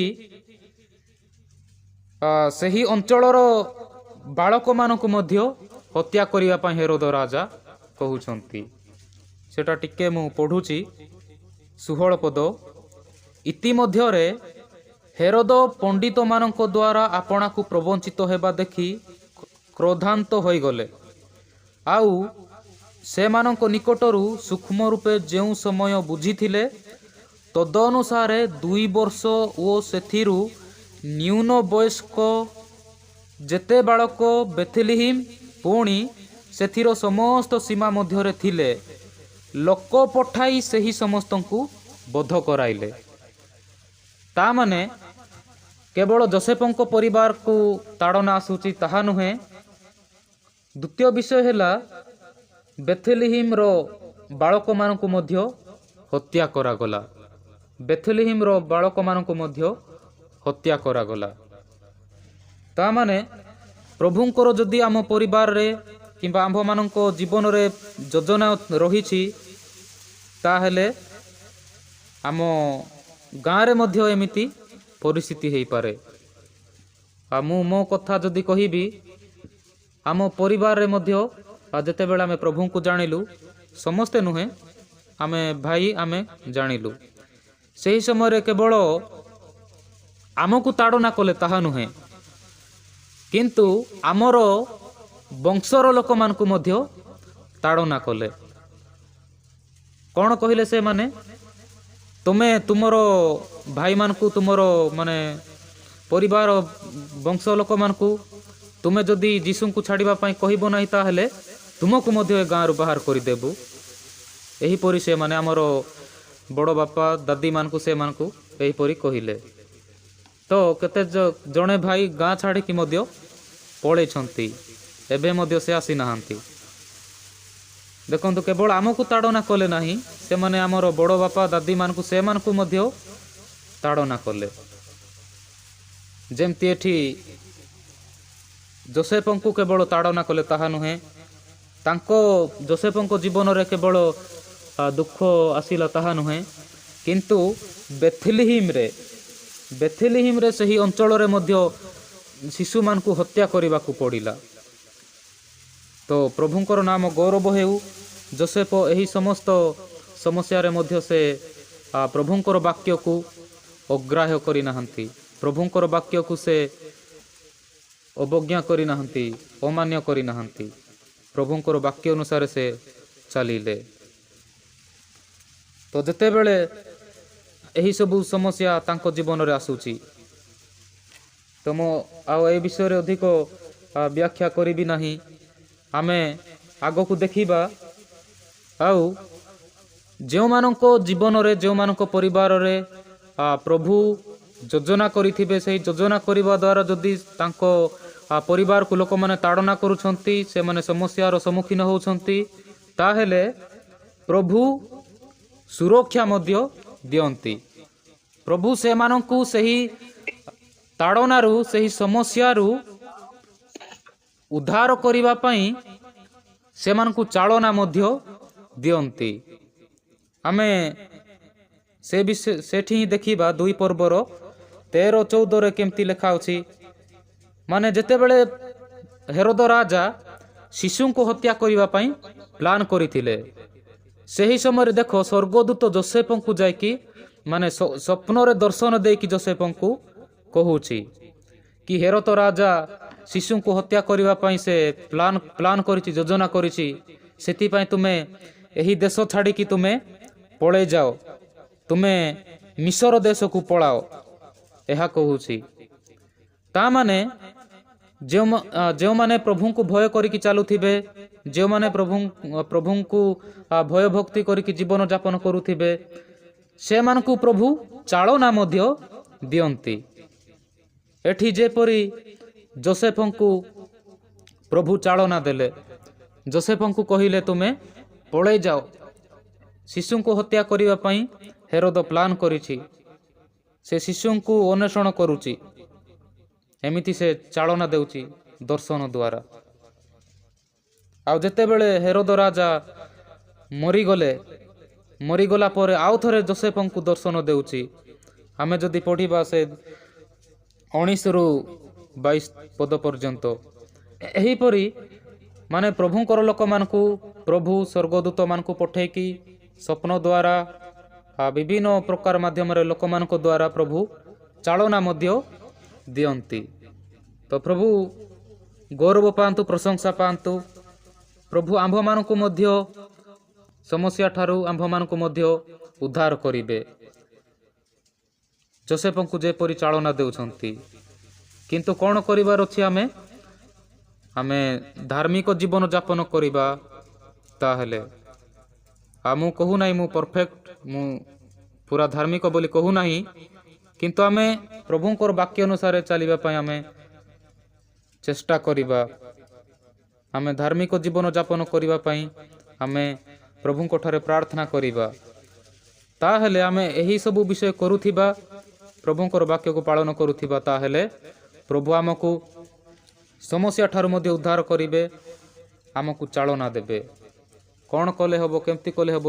ସେହି ଅଞ୍ଚଳର ବାଳକମାନଙ୍କୁ ମଧ୍ୟ ହତ୍ୟା କରିବା ପାଇଁ ହେରୋଦ ରାଜା କହୁଛନ୍ତି। ସେଟା ଟିକେ ମୁଁ ପଢ଼ୁଛି, 16 ପଦ। ଇତିମଧ୍ୟରେ ହେରୋଦ ପଣ୍ଡିତମାନଙ୍କ ଦ୍ୱାରା ଆପଣାକୁ ପ୍ରବଞ୍ଚିତ ହେବା ଦେଖି କ୍ରୋଧାନ୍ତ ହୋଇଗଲେ, ଆଉ ସେମାନଙ୍କ ନିକଟରୁ ସୂକ୍ଷ୍ମ ରୂପେ ଯେଉଁ ସମୟ ବୁଝିଥିଲେ ତଦନୁସାରେ 2 ବର୍ଷ ଓ ସେଥିରୁ ନ୍ୟୁନ ବୟସ୍କ ଯେତେ ବାଳକ ବେଥଲିହିମ୍ ପୁଣି ସେଥିର ସମସ୍ତ ସୀମା ମଧ୍ୟରେ ଥିଲେ ଲୋକ ପଠାଇ ସେହି ସମସ୍ତଙ୍କୁ ବଧ କରାଇଲେ। ତା ମାନେ କେବଳ ଯୋସେଫଙ୍କ ପରିବାରକୁ ତାଡ଼ନା ଆସୁଛି ତାହା ନୁହେଁ। ଦ୍ୱିତୀୟ ବିଷୟ ହେଲା ବେଥଲିହିମ୍ର ବାଳକମାନଙ୍କୁ ମଧ୍ୟ ହତ୍ୟା କରାଗଲା। ବେଥଲିହିମ୍ର ବାଳକମାନଙ୍କୁ ମଧ୍ୟ ହତ୍ୟା କରାଗଲା। ତା ମାନେ ପ୍ରଭୁଙ୍କର ଯଦି ଆମ ପରିବାରରେ କିମ୍ବା ଆମ୍ଭମାନଙ୍କ ଜୀବନରେ ଯୋଜନା ରହିଛି ତାହେଲେ ଆମ ଗାଁରେ ମଧ୍ୟ ଏମିତି ପରିସ୍ଥିତି ହେଇପାରେ। ଆଉ ମୁଁ ମୋ କଥା ଯଦି କହିବି ଆମ ପରିବାରରେ ମଧ୍ୟ ଯେତେବେଳେ ଆମେ ପ୍ରଭୁଙ୍କୁ ଜାଣିଲୁ, ସମସ୍ତେ ନୁହେଁ, ଆମେ ଭାଇ ଆମେ ଜାଣିଲୁ, ସେହି ସମୟରେ କେବଳ ଆମକୁ ତାଡ଼ନା କଲେ ତାହା ନୁହେଁ, କିନ୍ତୁ ଆମର ବଂଶର ଲୋକମାନଙ୍କୁ ମଧ୍ୟ ତାଡ଼ନା କଲେ। କ'ଣ କହିଲେ ସେମାନେ? ତୁମେ ତୁମର ଭାଇମାନଙ୍କୁ ତୁମର ମାନେ ପରିବାର ବଂଶ ଲୋକମାନଙ୍କୁ ତୁମେ ଯଦି ଯୀଶୁଙ୍କୁ ଛାଡ଼ିବା ପାଇଁ କହିବ ନାହିଁ ତାହେଲେ ତୁମକୁ ମଧ୍ୟ ଏ ଗାଁରୁ ବାହାର କରିଦେବୁ। ଏହିପରି ସେମାନେ ଆମର ବଡ଼ ବାପା ଦାଦୀମାନଙ୍କୁ ସେମାନଙ୍କୁ ଏହିପରି କହିଲେ। ତ କେତେ ଜଣେ ଭାଇ ଗାଁ ଛାଡ଼ିକି ମଧ୍ୟ ପଳେଇଛନ୍ତି, ଏବେ ମଧ୍ୟ ସେ ଆସିନାହାନ୍ତି। ଦେଖନ୍ତୁ, କେବଳ ଆମକୁ ତାଡ଼ନା କଲେ ନାହିଁ, ସେମାନେ ଆମର ବଡ଼ ବାପା ଦାଦୀମାନଙ୍କୁ ସେମାନଙ୍କୁ ମଧ୍ୟ ତାଡ଼ନା କଲେ। ଯେମିତି ଏଠି ଯୋସେଫଙ୍କୁ କେବଳ ତାଡ଼ନା କଲେ ତାହା ନୁହେଁ, ତାଙ୍କ ଯୋସେଫଙ୍କ ଜୀବନରେ କେବଳ ଦୁଃଖ ଆସିଲା ତାହା ନୁହେଁ, କିନ୍ତୁ ବେଥଲିହିମ୍ରେ ସେହି ଅଞ୍ଚଳରେ ମଧ୍ୟ ଶିଶୁମାନଙ୍କୁ ହତ୍ୟା କରିବାକୁ ପଡ଼ିଲା। ତ ପ୍ରଭୁଙ୍କର ନାମ ଗୌରବ ହେଉ। ଯୋସେଫ ଏହି ସମସ୍ତ ସମସ୍ୟାରେ ମଧ୍ୟ ସେ ପ୍ରଭୁଙ୍କର ବାକ୍ୟକୁ ଅଗ୍ରାହ୍ୟ କରିନାହାନ୍ତି, ପ୍ରଭୁଙ୍କର ବାକ୍ୟକୁ ସେ ଅବଜ୍ଞା କରିନାହାନ୍ତି, ଅମାନ୍ୟ କରିନାହାନ୍ତି। ପ୍ରଭୁଙ୍କର ବାକ୍ୟ ଅନୁସାରେ ସେ ଚାଲିଲେ। ତ ଯେତେବେଳେ ଏହିସବୁ ସମସ୍ୟା ତାଙ୍କ ଜୀବନରେ ଆସୁଛି, ତ ମୁଁ ଆଉ ଏ ବିଷୟରେ ଅଧିକ ବ୍ୟାଖ୍ୟା କରିବି ନାହିଁ। ଆମେ ଆଗକୁ ଦେଖିବା। ଆଉ ଯେଉଁମାନଙ୍କ ଜୀବନରେ ଯେଉଁମାନଙ୍କ ପରିବାରରେ ପ୍ରଭୁ ଯୋଜନା କରିଥିବେ, ସେହି ଯୋଜନା କରିବା ଦ୍ୱାରା ଯଦି ତାଙ୍କ ପରିବାରକୁ ଲୋକମାନେ ତାଡ଼ନା କରୁଛନ୍ତି, ସେମାନେ ସମସ୍ୟାର ସମ୍ମୁଖୀନ ହେଉଛନ୍ତି, ତାହେଲେ ପ୍ରଭୁ ସୁରକ୍ଷା ମଧ୍ୟ ଦିଅନ୍ତି। ପ୍ରଭୁ ସେମାନଙ୍କୁ ସେହି ତାଡ଼ନାରୁ, ସେହି ସମସ୍ୟାରୁ ଉଦ୍ଧାର କରିବା ପାଇଁ ସେମାନଙ୍କୁ ଚାଳନା ମଧ୍ୟ ଦିଅନ୍ତି। ଆମେ ସେଠି ହିଁ ଦେଖିବା 2 ପର୍ବର 13-14 କେମିତି ଲେଖା ଅଛି। ମାନେ ଯେତେବେଳେ ହେରୋଦ ରାଜା ଶିଶୁଙ୍କୁ ହତ୍ୟା କରିବା ପାଇଁ ପ୍ଲାନ୍ କରିଥିଲେ, ସେହି ସମୟରେ ଦେଖ ସ୍ୱର୍ଗଦୂତ ଯୋସେଫଙ୍କୁ ଯାଇକି ମାନେ ସ୍ୱପ୍ନରେ ଦର୍ଶନ ଦେଇକି ଯୋସେଫଙ୍କୁ କହୁଛି କି ହେରୋଦ ରାଜା ଶିଶୁଙ୍କୁ ହତ୍ୟା କରିବା ପାଇଁ ସେ ପ୍ଲାନ୍ କରିଛି, ଯୋଜନା କରିଛି, ସେଥିପାଇଁ ତୁମେ ଏହି ଦେଶ ଛାଡ଼ିକି ତୁମେ ପଳେଇ ଯାଅ, ତୁମେ ମିଶର ଦେଶକୁ ପଳାଅ, ଏହା କହୁଛି। ତା ମାନେ ଯେଉଁମାନେ ପ୍ରଭୁଙ୍କୁ ଭୟ କରିକି ଚାଲୁଥିବେ, ଯେଉଁମାନେ ପ୍ରଭୁଙ୍କୁ ଭୟ ଭକ୍ତି କରିକି ଜୀବନଯାପନ କରୁଥିବେ, ସେମାନଙ୍କୁ ପ୍ରଭୁ ଚାଳନା ମଧ୍ୟ ଦିଅନ୍ତି। ଏଠି ଯେପରି ଯୋସେଫଙ୍କୁ ପ୍ରଭୁ ଚାଳନା ଦେଲେ, ଯୋସେଫଙ୍କୁ କହିଲେ ତୁମେ ପଳେଇ ଯାଅ, ଶିଶୁଙ୍କୁ ହତ୍ୟା କରିବା ପାଇଁ ହେରୋଦ ପ୍ଲାନ୍ କରିଛି, ସେ ଶିଶୁଙ୍କୁ ଅନ୍ୱେଷଣ କରୁଛି, ଏମିତି ସେ ଚାଳନା ଦେଉଛି ଦର୍ଶନ ଦ୍ୱାରା। ଆଉ ଯେତେବେଳେ ହେରୋଦ ରାଜା ମରିଗଲା ପରେ ଆଉ ଥରେ ଯୋସେଫଙ୍କୁ ଦର୍ଶନ ଦେଉଛି। ଆମେ ଯଦି ପଢ଼ିବା ସେ 19-22 ପଦ ପର୍ଯ୍ୟନ୍ତ, ଏହିପରି ମାନେ ପ୍ରଭୁଙ୍କର ଲୋକମାନଙ୍କୁ ପ୍ରଭୁ ସ୍ୱର୍ଗଦୂତମାନଙ୍କୁ ପଠେଇକି ସ୍ୱପ୍ନ ଦ୍ୱାରା ବିଭିନ୍ନ ପ୍ରକାର ମାଧ୍ୟମରେ ଲୋକମାନଙ୍କ ଦ୍ୱାରା ପ୍ରଭୁ ଚାଳନା ମଧ୍ୟ ଦିଅନ୍ତି। ତ ପ୍ରଭୁ ଗୌରବ ପାଆନ୍ତୁ, ପ୍ରଶଂସା ପାଆନ୍ତୁ। ପ୍ରଭୁ ଆମ୍ଭମାନଙ୍କୁ ମଧ୍ୟ ସମସ୍ୟା ଠାରୁ ଆମ୍ଭମାନଙ୍କୁ ମଧ୍ୟ ଉଦ୍ଧାର କରିବେ, ଯୋସେଫଙ୍କୁ ଯେପରି ଚାଳନା ଦେଉଛନ୍ତି। କିନ୍ତୁ କ'ଣ କରିବାର ଅଛି? ଆମେ ଧାର୍ମିକ ଜୀବନ ଯାପନ କରିବା। ତାହେଲେ ମୁଁ କହୁନାହିଁ ମୁଁ ପରଫେକ୍ଟ, ମୁଁ ପୁରା ଧାର୍ମିକ ବୋଲି କହୁନାହିଁ, କିନ୍ତୁ ଆମେ ପ୍ରଭୁଙ୍କର ବାକ୍ୟ ଅନୁସାରେ ଚାଲିବା ପାଇଁ ଆମେ ଚେଷ୍ଟା କରିବା। ଆମେ ଧାର୍ମିକ ଜୀବନ ଯାପନ କରିବା ପାଇଁ ଆମେ ପ୍ରଭୁଙ୍କ ଠାରେ ପ୍ରାର୍ଥନା କରିବା। ତାହେଲେ ଆମେ ଏହି ସବୁ ବିଷୟ କରୁଥିବା, ପ୍ରଭୁଙ୍କର ବାକ୍ୟକୁ ପାଳନ କରୁଥିବା, ତାହେଲେ ପ୍ରଭୁ ଆମକୁ ସମସ୍ୟା ଠାରୁ ମଧ୍ୟ ଉଦ୍ଧାର କରିବେ, ଆମକୁ ଚାଳନା ଦେବେ। କ'ଣ କଲେ ହେବ, କେମିତି କଲେ ହେବ,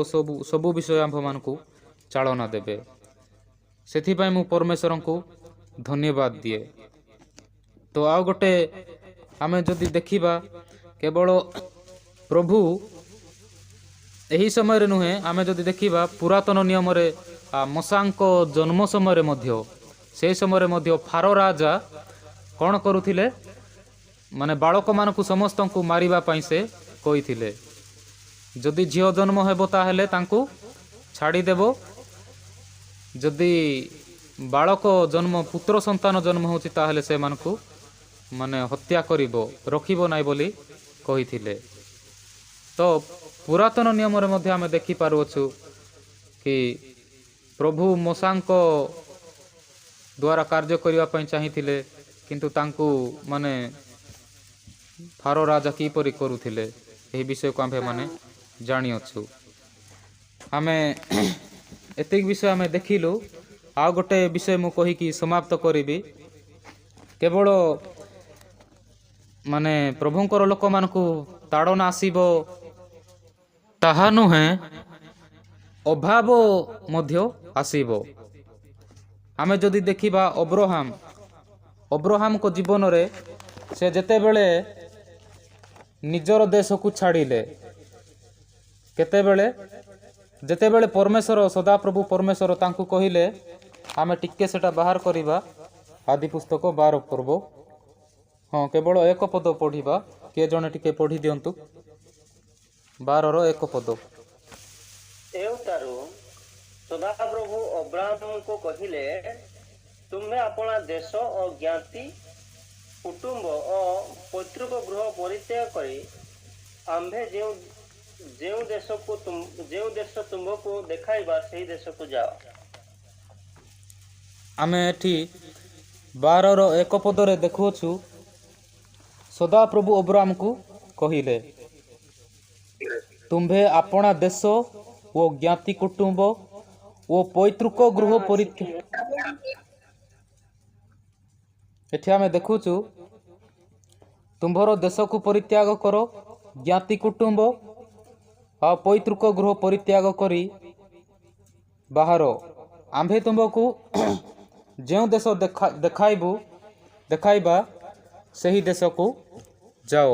ସବୁ ବିଷୟ ଆମ୍ଭମାନଙ୍କୁ ଚାଳନା ଦେବେ। ସେଥିପାଇଁ ମୁଁ ପରମେଶ୍ୱରଙ୍କୁ ଧନ୍ୟବାଦ ଦିଏ। ତ ଆଉ ଗୋଟେ ଆମେ ଯଦି ଦେଖିବା, କେବଳ ପ୍ରଭୁ ଏହି ସମୟରେ ନୁହେଁ, ଆମେ ଯଦି ଦେଖିବା ପୁରାତନ ନିୟମରେ ମଶାଙ୍କ ଜନ୍ମ ସମୟରେ ମଧ୍ୟ, ସେହି ସମୟରେ ମଧ୍ୟ ଫାରୋ ରାଜା କ'ଣ କରୁଥିଲେ? ମାନେ ବାଳକମାନଙ୍କୁ ସମସ୍ତଙ୍କୁ ମାରିବା ପାଇଁ ସେ କହିଥିଲେ। ଯଦି ଝିଅ ଜନ୍ମ ହେବ ତାହେଲେ ତାଙ୍କୁ ଛାଡ଼ିଦେବ, ଯଦି ବାଳକ ଜନ୍ମ, ପୁତ୍ର ସନ୍ତାନ ଜନ୍ମ ହେଉଛି ତାହେଲେ ସେମାନଙ୍କୁ ମାନେ ହତ୍ୟା କରିବ, ରଖିବ ନାହିଁ ବୋଲି କହିଥିଲେ। ତ ପୁରାତନ ନିୟମରେ ମଧ୍ୟ ଆମେ ଦେଖିପାରୁଅଛୁ କି ପ୍ରଭୁ ମଶାଙ୍କ ଦ୍ୱାରା କାର୍ଯ୍ୟ କରିବା ପାଇଁ ଚାହିଁଥିଲେ, କିନ୍ତୁ ତାଙ୍କୁ ମାନେ ଫାରୋ ରାଜା କିପରି କରୁଥିଲେ, ଏହି ବିଷୟକୁ ଆମ୍ଭେମାନେ ଜାଣିଅଛୁ। ଆମେ ଏତିକି ବିଷୟ ଆମେ ଦେଖିଲୁ। ଆଉ ଗୋଟେ ବିଷୟ ମୁଁ କହିକି ସମାପ୍ତ କରିବି। କେବଳ ମାନେ ପ୍ରଭୁଙ୍କର ଲୋକମାନଙ୍କୁ ତାଡ଼ନା ଆସିବ ତାହା ନୁହେଁ, ଅଭାବ ମଧ୍ୟ ଆସିବ। ଆମେ ଯଦି ଦେଖିବା ଅବ୍ରାହାମଙ୍କ ଜୀବନରେ, ସେ ନିଜର ଦେଶକୁ ଛାଡ଼ିଲେ, ଯେତେବେଳେ ପରମେଶ୍ୱର, ସଦାପ୍ରଭୁ ପରମେଶ୍ୱର ତାଙ୍କୁ କହିଲେ, ଆମେ ଟିକେ ସେଟା ବାହାର କରିବା, ଆଦି ପୁସ୍ତକ 12 ପର୍ବ, କେବଳ 1 ପଦ ପଢ଼ିବା। କିଏ ଜଣେ ଟିକେ ପଢ଼ି ଦିଅନ୍ତୁ 12ର 1 ପଦ। ଏଉଠାରୁ ସଦାପ୍ରଭୁ ଅବ୍ରାହ୍ମଙ୍କୁ କହିଲେ, ତୁମ୍ଭେ ଆପଣା ଦେଶ ଓ ଜ୍ଞାତି କୁଟୁମ୍ବ ଓ ପୈତୃକ ଗୃହ ପରିତ୍ୟାଗ କରି ଆମ୍ଭେ ଯେଉଁ ଦେଶ ତୁମ୍ଭକୁ ଦେଖାଇବା ସେହି ଦେଶକୁ ଯାଅ। ଆମେ ଏଠି 12ର 1 ପଦରେ ଦେଖୁଅଛୁ, ସଦାପ୍ରଭୁ ଅବ୍ରାହ୍ମଙ୍କୁ କହିଲେ, ତୁମ୍ଭେ ଆପଣା ଦେଶ ଓ ଜ୍ଞାତି କୁଟୁମ୍ବ ଓ ପୈତୃକ ଗୃହ ପରିତ୍ୟାଗ। ଏଠି ଆମେ ଦେଖୁଛୁ, ତୁମ୍ଭର ଦେଶକୁ ପରିତ୍ୟାଗ କର, ଜ୍ଞାତି କୁଟୁମ୍ବ ଆଉ ପୈତୃକ ଗୃହ ପରିତ୍ୟାଗ କରି ବାହାର, ଆମ୍ଭେ ତୁମ୍ଭକୁ ଯେଉଁ ଦେଶ ଦେଖାଇବା ସେହି ଦେଶକୁ ଯାଅ।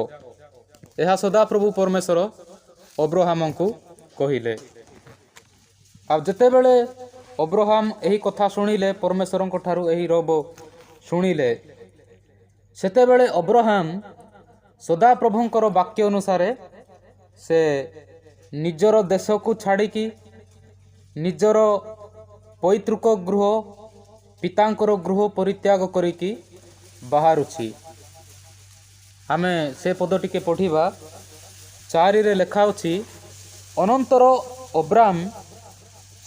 ଏହା ସଦାପ୍ରଭୁ ପରମେଶ୍ୱର ଅବ୍ରାହ୍ମଙ୍କୁ କହିଲେ। ଆଉ ଯେତେବେଳେ ଅବ୍ରାହ୍ମ ଏହି କଥା ଶୁଣିଲେ, ପରମେଶ୍ୱରଙ୍କ ଠାରୁ ଏହି ରବ ଶୁଣିଲେ, ସେତେବେଳେ ଅବ୍ରାହ୍ମ ସଦାପ୍ରଭୁଙ୍କର ବାକ୍ୟ ଅନୁସାରେ ସେ ନିଜର ଦେଶକୁ ଛାଡ଼ିକି, ନିଜର ପୈତୃକ ଗୃହ, ପିତାଙ୍କର ଗୃହ ପରିତ୍ୟାଗ କରିକି ବାହାରୁଛି। ଆମେ ସେ ପଦ ଟିକେ ପଢ଼ିବା। 4ରେ ଲେଖା ଅଛି, ଅନନ୍ତର ଅବ୍ରାହ୍ମ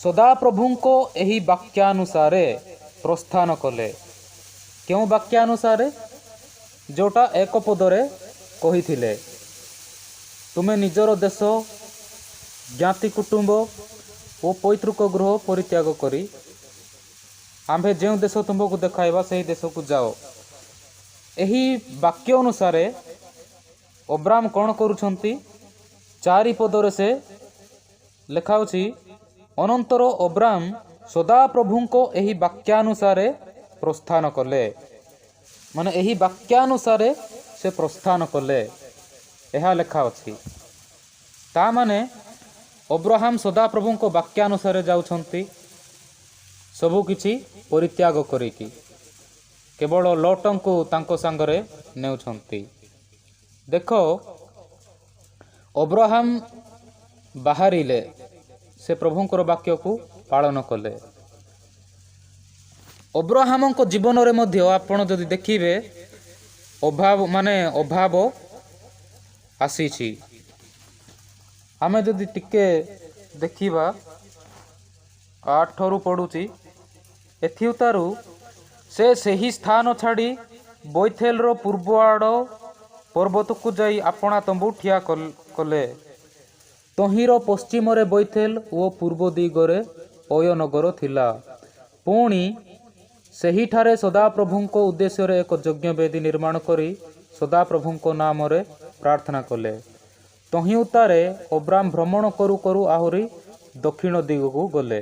ସଦାପ୍ରଭୁଙ୍କ ଏହି ବାକ୍ୟାନୁସାରେ ପ୍ରସ୍ଥାନ କଲେ। କେଉଁ ବାକ୍ୟାନୁସାରେ? ଯେଉଁଟା 1 ପଦରେ କହିଥିଲେ, ତୁମେ ନିଜର ଦେଶ, ଜ୍ଞାତି କୁଟୁମ୍ବ ଓ ପୈତୃକ ଗୃହ ପରିତ୍ୟାଗ କରି ଆମ୍ଭେ ଯେଉଁ ଦେଶ ତୁମକୁ ଦେଖାଇବା ସେହି ଦେଶକୁ ଯାଅ। ଏହି ବାକ୍ୟ ଅନୁସାରେ ଅବ୍ରାହ୍ମ କ'ଣ କରୁଛନ୍ତି? 4 ପଦରେ ସେ ଲେଖାଉଛି, ଅନନ୍ତର ଅବ୍ରାହ୍ମ ସଦାପ୍ରଭୁଙ୍କ ଏହି ବାକ୍ୟାନୁସାରେ ପ୍ରସ୍ଥାନ କଲେ। ମାନେ ଏହି ବାକ୍ୟାନୁସାରେ ସେ ପ୍ରସ୍ଥାନ କଲେ, ଏହା ଲେଖା ଅଛି। ତା ମାନେ ଅବ୍ରାହ୍ମ ସଦାପ୍ରଭୁଙ୍କ ବାକ୍ୟାନୁସାରେ ଯାଉଛନ୍ତି, ସବୁ କିଛି ପରିତ୍ୟାଗ କରିକି କେବଳ ଲଟଙ୍କୁ ତାଙ୍କ ସାଙ୍ଗରେ ନେଉଛନ୍ତି। ଦେଖ, ଅବ୍ରାହମ ବାହାରିଲେ, ସେ ପ୍ରଭୁଙ୍କର ବାକ୍ୟକୁ ପାଳନ କଲେ। ଅବ୍ରାହମଙ୍କ ଜୀବନରେ ମଧ୍ୟ ଆପଣ ଯଦି ଦେଖିବେ ଅଭାବ ଆସିଛି। ଆମେ ଯଦି ଟିକେ ଦେଖିବା 8ରୁ ପଡ଼ୁଛି, ଏଥିଉତାରୁ ସେ ସେହି ସ୍ଥାନ ଛାଡ଼ି ବୈଥେଲର ପୂର୍ବ ଆଡ଼ ପର୍ବତକୁ ଯାଇ ଆପଣା ତମ୍ବୁ ଠିଆ କଲେ। ତହିଁର ପଶ୍ଚିମରେ ବୈଥେଲ ଓ ପୂର୍ବ ଦିଗରେ ଅୟନଗର ଥିଲା। ପୁଣି ସେହିଠାରେ ସଦାପ୍ରଭୁଙ୍କ ଉଦ୍ଦେଶ୍ୟରେ ଏକ ଯଜ୍ଞବେଦୀ ନିର୍ମାଣ କରି ସଦାପ୍ରଭୁଙ୍କ ନାମରେ ପ୍ରାର୍ଥନା କଲେ। ତହିଁଉତାରେ ଅବ୍ରାମ ଭ୍ରମଣ କରୁ କରୁ ଆହୁରି ଦକ୍ଷିଣ ଦିଗକୁ ଗଲେ।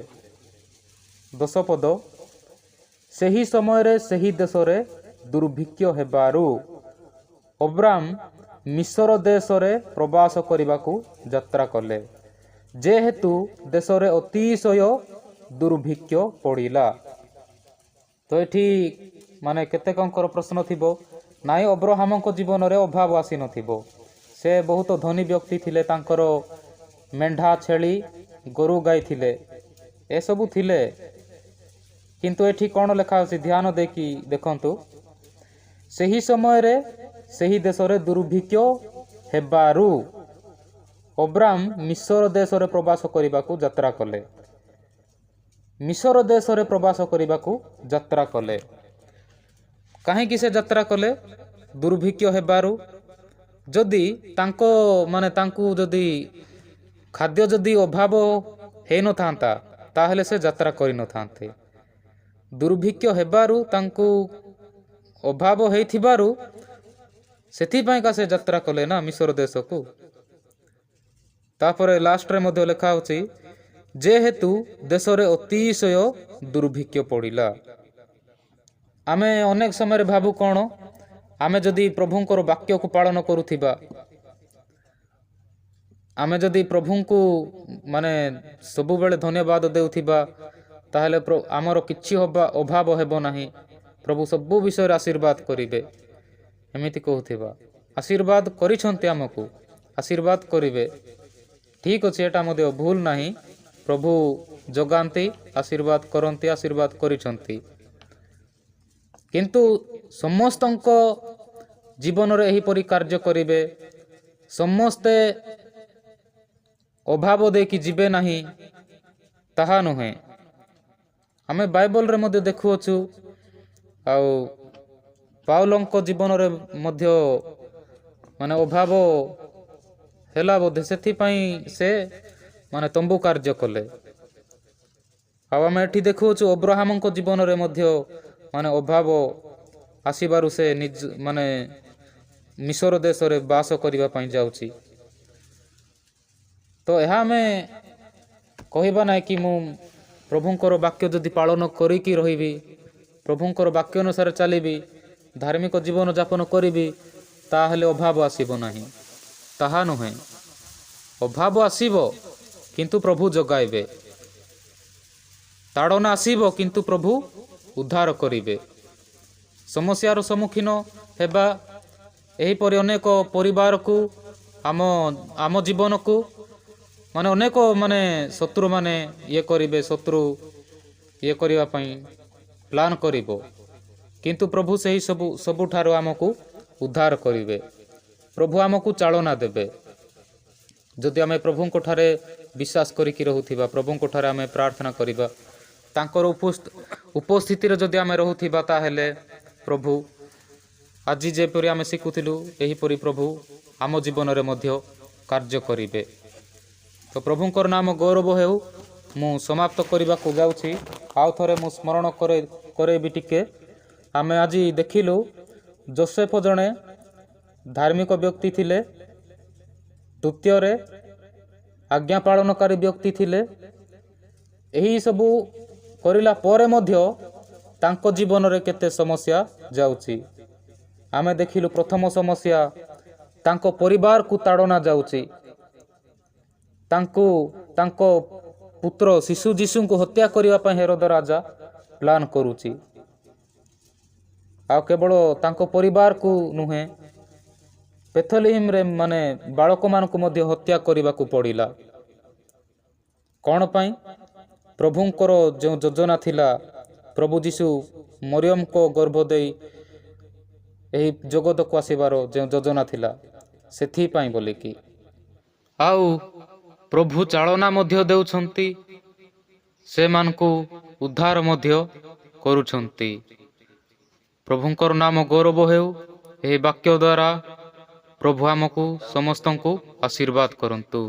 10 ପଦ। ସେହି ସମୟରେ ସେହି ଦେଶରେ ଦୁର୍ଭିକ୍ଷ ହେବାରୁ ଅବ୍ରାମ ମିଶର ଦେଶରେ ପ୍ରବାସ କରିବାକୁ ଯାତ୍ରା କଲେ, ଯେହେତୁ ଦେଶରେ ଅତିଶୟ ଦୁର୍ଭିକ୍ଷ ପଡ଼ିଲା। ତ ଏଠି କେତେକଙ୍କର ପ୍ରଶ୍ନ ଥିବ, ନାଇଁ ଅବ୍ରାହମଙ୍କ ଜୀବନରେ ଅଭାବ ଆସିନଥିବ, ସେ ବହୁତ ଧନୀ ବ୍ୟକ୍ତି ଥିଲେ, ତାଙ୍କର ମେଣ୍ଢା ଛେଳି ଗୋରୁ ଗାଈ ଥିଲେ, ଏସବୁ ଥିଲେ। କିନ୍ତୁ ଏଠି କ'ଣ ଲେଖା ଅଛି ଧ୍ୟାନ ଦେଇକି ଦେଖନ୍ତୁ। ସେହି ସମୟରେ ସେହି ଦେଶରେ ଦୁର୍ଭିକ୍ଷ ହେବାରୁ ଅବ୍ରାମ ମିଶର ଦେଶରେ ପ୍ରବାସ କରିବାକୁ ଯାତ୍ରା କଲେ। ମିଶର ଦେଶରେ ପ୍ରବାସ କରିବାକୁ ଯାତ୍ରା କଲେ। କାହିଁକି ସେ ଯାତ୍ରା କଲେ? ଦୁର୍ଭିକ୍ଷ ହେବାରୁ। ଯଦି ତାଙ୍କୁ ଯଦି ଖାଦ୍ୟ ଯଦି ଅଭାବ ହେଇନଥାନ୍ତା ତାହେଲେ ସେ ଯାତ୍ରା କରିନଥାନ୍ତେ। ଦୁର୍ଭିକ୍ଷ ହେବାରୁ, ତାଙ୍କୁ ଅଭାବ ହେଇଥିବାରୁ ସେଥିପାଇଁକା ସେ ଯାତ୍ରା କଲେ ନା ମିଶର ଦେଶକୁ। ତାପରେ ଲାଷ୍ଟରେ ମଧ୍ୟ ଲେଖା ହେଉଛି, ଯେହେତୁ ଦେଶରେ ଅତିଶୟ ଦୁର୍ଭିକ୍ଷ ପଡ଼ିଲା। ଆମେ ଅନେକ ସମୟରେ ଭାବୁ କ'ଣ, ଆମେ ଯଦି ପ୍ରଭୁଙ୍କର ବାକ୍ୟକୁ ପାଳନ କରୁଥିବା, ଆମେ ଯଦି ପ୍ରଭୁଙ୍କୁ ସବୁବେଳେ ଧନ୍ୟବାଦ ଦେଉଥିବା, ତାହେଲେ ଆମର କିଛି ଅଭାବ ହେବ ନାହିଁ, ପ୍ରଭୁ ସବୁ ବିଷୟରେ ଆଶୀର୍ବାଦ କରିବେ, ଏମିତି କହୁଥିବା। ଆଶୀର୍ବାଦ କରିଛନ୍ତି, ଆମକୁ ଆଶୀର୍ବାଦ କରିବେ, ଠିକ୍ ଅଛି, ଏଟା ମଧ୍ୟ ଭୁଲ ନାହିଁ। ପ୍ରଭୁ ଜଗାନ୍ତି, ଆଶୀର୍ବାଦ କରନ୍ତି, ଆଶୀର୍ବାଦ କରିଛନ୍ତି। କିନ୍ତୁ ସମସ୍ତଙ୍କ ଜୀବନରେ ଏହିପରି କାର୍ଯ୍ୟ କରିବେ, ସମସ୍ତେ ଅଭାବ ଦେଇକି ଯିବେ ନାହିଁ, ତାହା ନୁହେଁ। ଆମେ ବାଇବଲରେ ମଧ୍ୟ ଦେଖୁଅଛୁ, ଆଉ ପାଉଲଙ୍କ ଜୀବନରେ ମଧ୍ୟ ଅଭାବ ହେଲା ବୋଧେ, ସେଥିପାଇଁ ସେ ତମ୍ବୁ କାର୍ଯ୍ୟ କଲେ। ଆଉ ଆମେ ଏଠି ଦେଖୁଅଛୁ ଅବ୍ରାହମଙ୍କ ଜୀବନରେ ମଧ୍ୟ ଅଭାବ ଆସିବାରୁ ସେ ମିଶର ଦେଶରେ ବାସ କରିବା ପାଇଁ ଯାଉଛି। ତ ଏହା ଆମେ କହିବା ନାହିଁ କି ମୁଁ ପ୍ରଭୁଙ୍କର ବାକ୍ୟ ଯଦି ପାଳନ କରିକି ରହିବି, ପ୍ରଭୁଙ୍କର ବାକ୍ୟ ଅନୁସାରେ ଚାଲିବି, ଧାର୍ମିକ ଜୀବନ ଯାପନ କରିବି, ତାହେଲେ ଅଭାବ ଆସିବ ନାହିଁ, ତାହା ନୁହେଁ। ଅଭାବ ଆସିବ କିନ୍ତୁ ପ୍ରଭୁ ଜଗାଇବେ, ତାଡ଼ନା ଆସିବ କିନ୍ତୁ ପ୍ରଭୁ ଉଦ୍ଧାର କରିବେ। ସମସ୍ୟାର ସମ୍ମୁଖୀନ ହେବା, ଏହିପରି ଅନେକ ପରିବାରକୁ, ଆମ ଜୀବନକୁ ଅନେକ ଶତ୍ରୁମାନେ କରିବେ, ଶତ୍ରୁ କରିବା ପାଇଁ ପ୍ଲାନ୍ କରିବ, କିନ୍ତୁ ପ୍ରଭୁ ସେହି ସବୁଠାରୁ ଆମକୁ ଉଦ୍ଧାର କରିବେ, ପ୍ରଭୁ ଆମକୁ ଚାଳନା ଦେବେ। ଯଦି ଆମେ ପ୍ରଭୁଙ୍କ ଠାରେ ବିଶ୍ୱାସ କରିକି ରହୁଥିବା, ପ୍ରଭୁଙ୍କ ଠାରେ ଆମେ ପ୍ରାର୍ଥନା କରିବା, ତାଙ୍କର ଉପସ୍ଥିତିରେ ଯଦି ଆମେ ରହୁଥିବା, ତାହେଲେ ପ୍ରଭୁ ଆଜି ଯେପରି ଆମେ ଶିଖୁଥିଲୁ, ଏହିପରି ପ୍ରଭୁ ଆମ ଜୀବନରେ ମଧ୍ୟ କାର୍ଯ୍ୟ କରିବେ। ତ ପ୍ରଭୁଙ୍କର ନାମ ଗୌରବ ହେଉ। ମୁଁ ସମାପ୍ତ କରିବାକୁ ଯାଉଛି। ଆଉ ଥରେ ମୁଁ ସ୍ମରଣ କରେଇବି ଟିକେ। ଆମେ ଆଜି ଦେଖିଲୁ ଯୋସେଫ ଜଣେ ଧାର୍ମିକ ବ୍ୟକ୍ତି ଥିଲେ, ଦ୍ୱିତୀୟରେ ଆଜ୍ଞା ପାଳନକାରୀ ବ୍ୟକ୍ତି ଥିଲେ। ଏହି ସବୁ କରିଲା ପରେ ମଧ୍ୟ ତାଙ୍କ ଜୀବନରେ କେତେ ସମସ୍ୟା ଯାଉଛି। ଆମେ ଦେଖିଲୁ ପ୍ରଥମ ସମସ୍ୟା, ତାଙ୍କ ପରିବାରକୁ ତାଡ଼ନା ଯାଉଛି, ତାଙ୍କ ପୁତ୍ର ଶିଶୁ ଯୀଶୁଙ୍କୁ ହତ୍ୟା କରିବା ପାଇଁ ହେରୋଦ ରାଜା ପ୍ଲାନ୍ କରୁଛି। ଆଉ କେବଳ ତାଙ୍କ ପରିବାରକୁ ନୁହେଁ, ବେଥଲେହେମରେ ମାନେ ବାଳକମାନଙ୍କୁ ମଧ୍ୟ ହତ୍ୟା କରିବାକୁ ପଡ଼ିଲା। କ'ଣ ପାଇଁ? ପ୍ରଭୁଙ୍କର ଯେଉଁ ଯୋଜନା ଥିଲା, ପ୍ରଭୁ ଯୀଶୁ ମରିୟମଙ୍କ ଗର୍ଭ ଦେଇ ଏହି ଜଗତକୁ ଆସିବାର ଯେଉଁ ଯୋଜନା ଥିଲା, ସେଥିପାଇଁ ବୋଲିକି। ଆଉ ପ୍ରଭୁ ଚାଳନା ମଧ୍ୟ ଦେଉଛନ୍ତି, ସେମାନଙ୍କୁ ଉଦ୍ଧାର ମଧ୍ୟ କରୁଛନ୍ତି। ପ୍ରଭୁଙ୍କର ନାମ ଗୌରବ ହେଉ। ଏହି ବାକ୍ୟ ଦ୍ୱାରା ପ୍ରଭୁ ଆମକୁ ସମସ୍ତଙ୍କୁ ଆଶୀର୍ବାଦ କରନ୍ତୁ।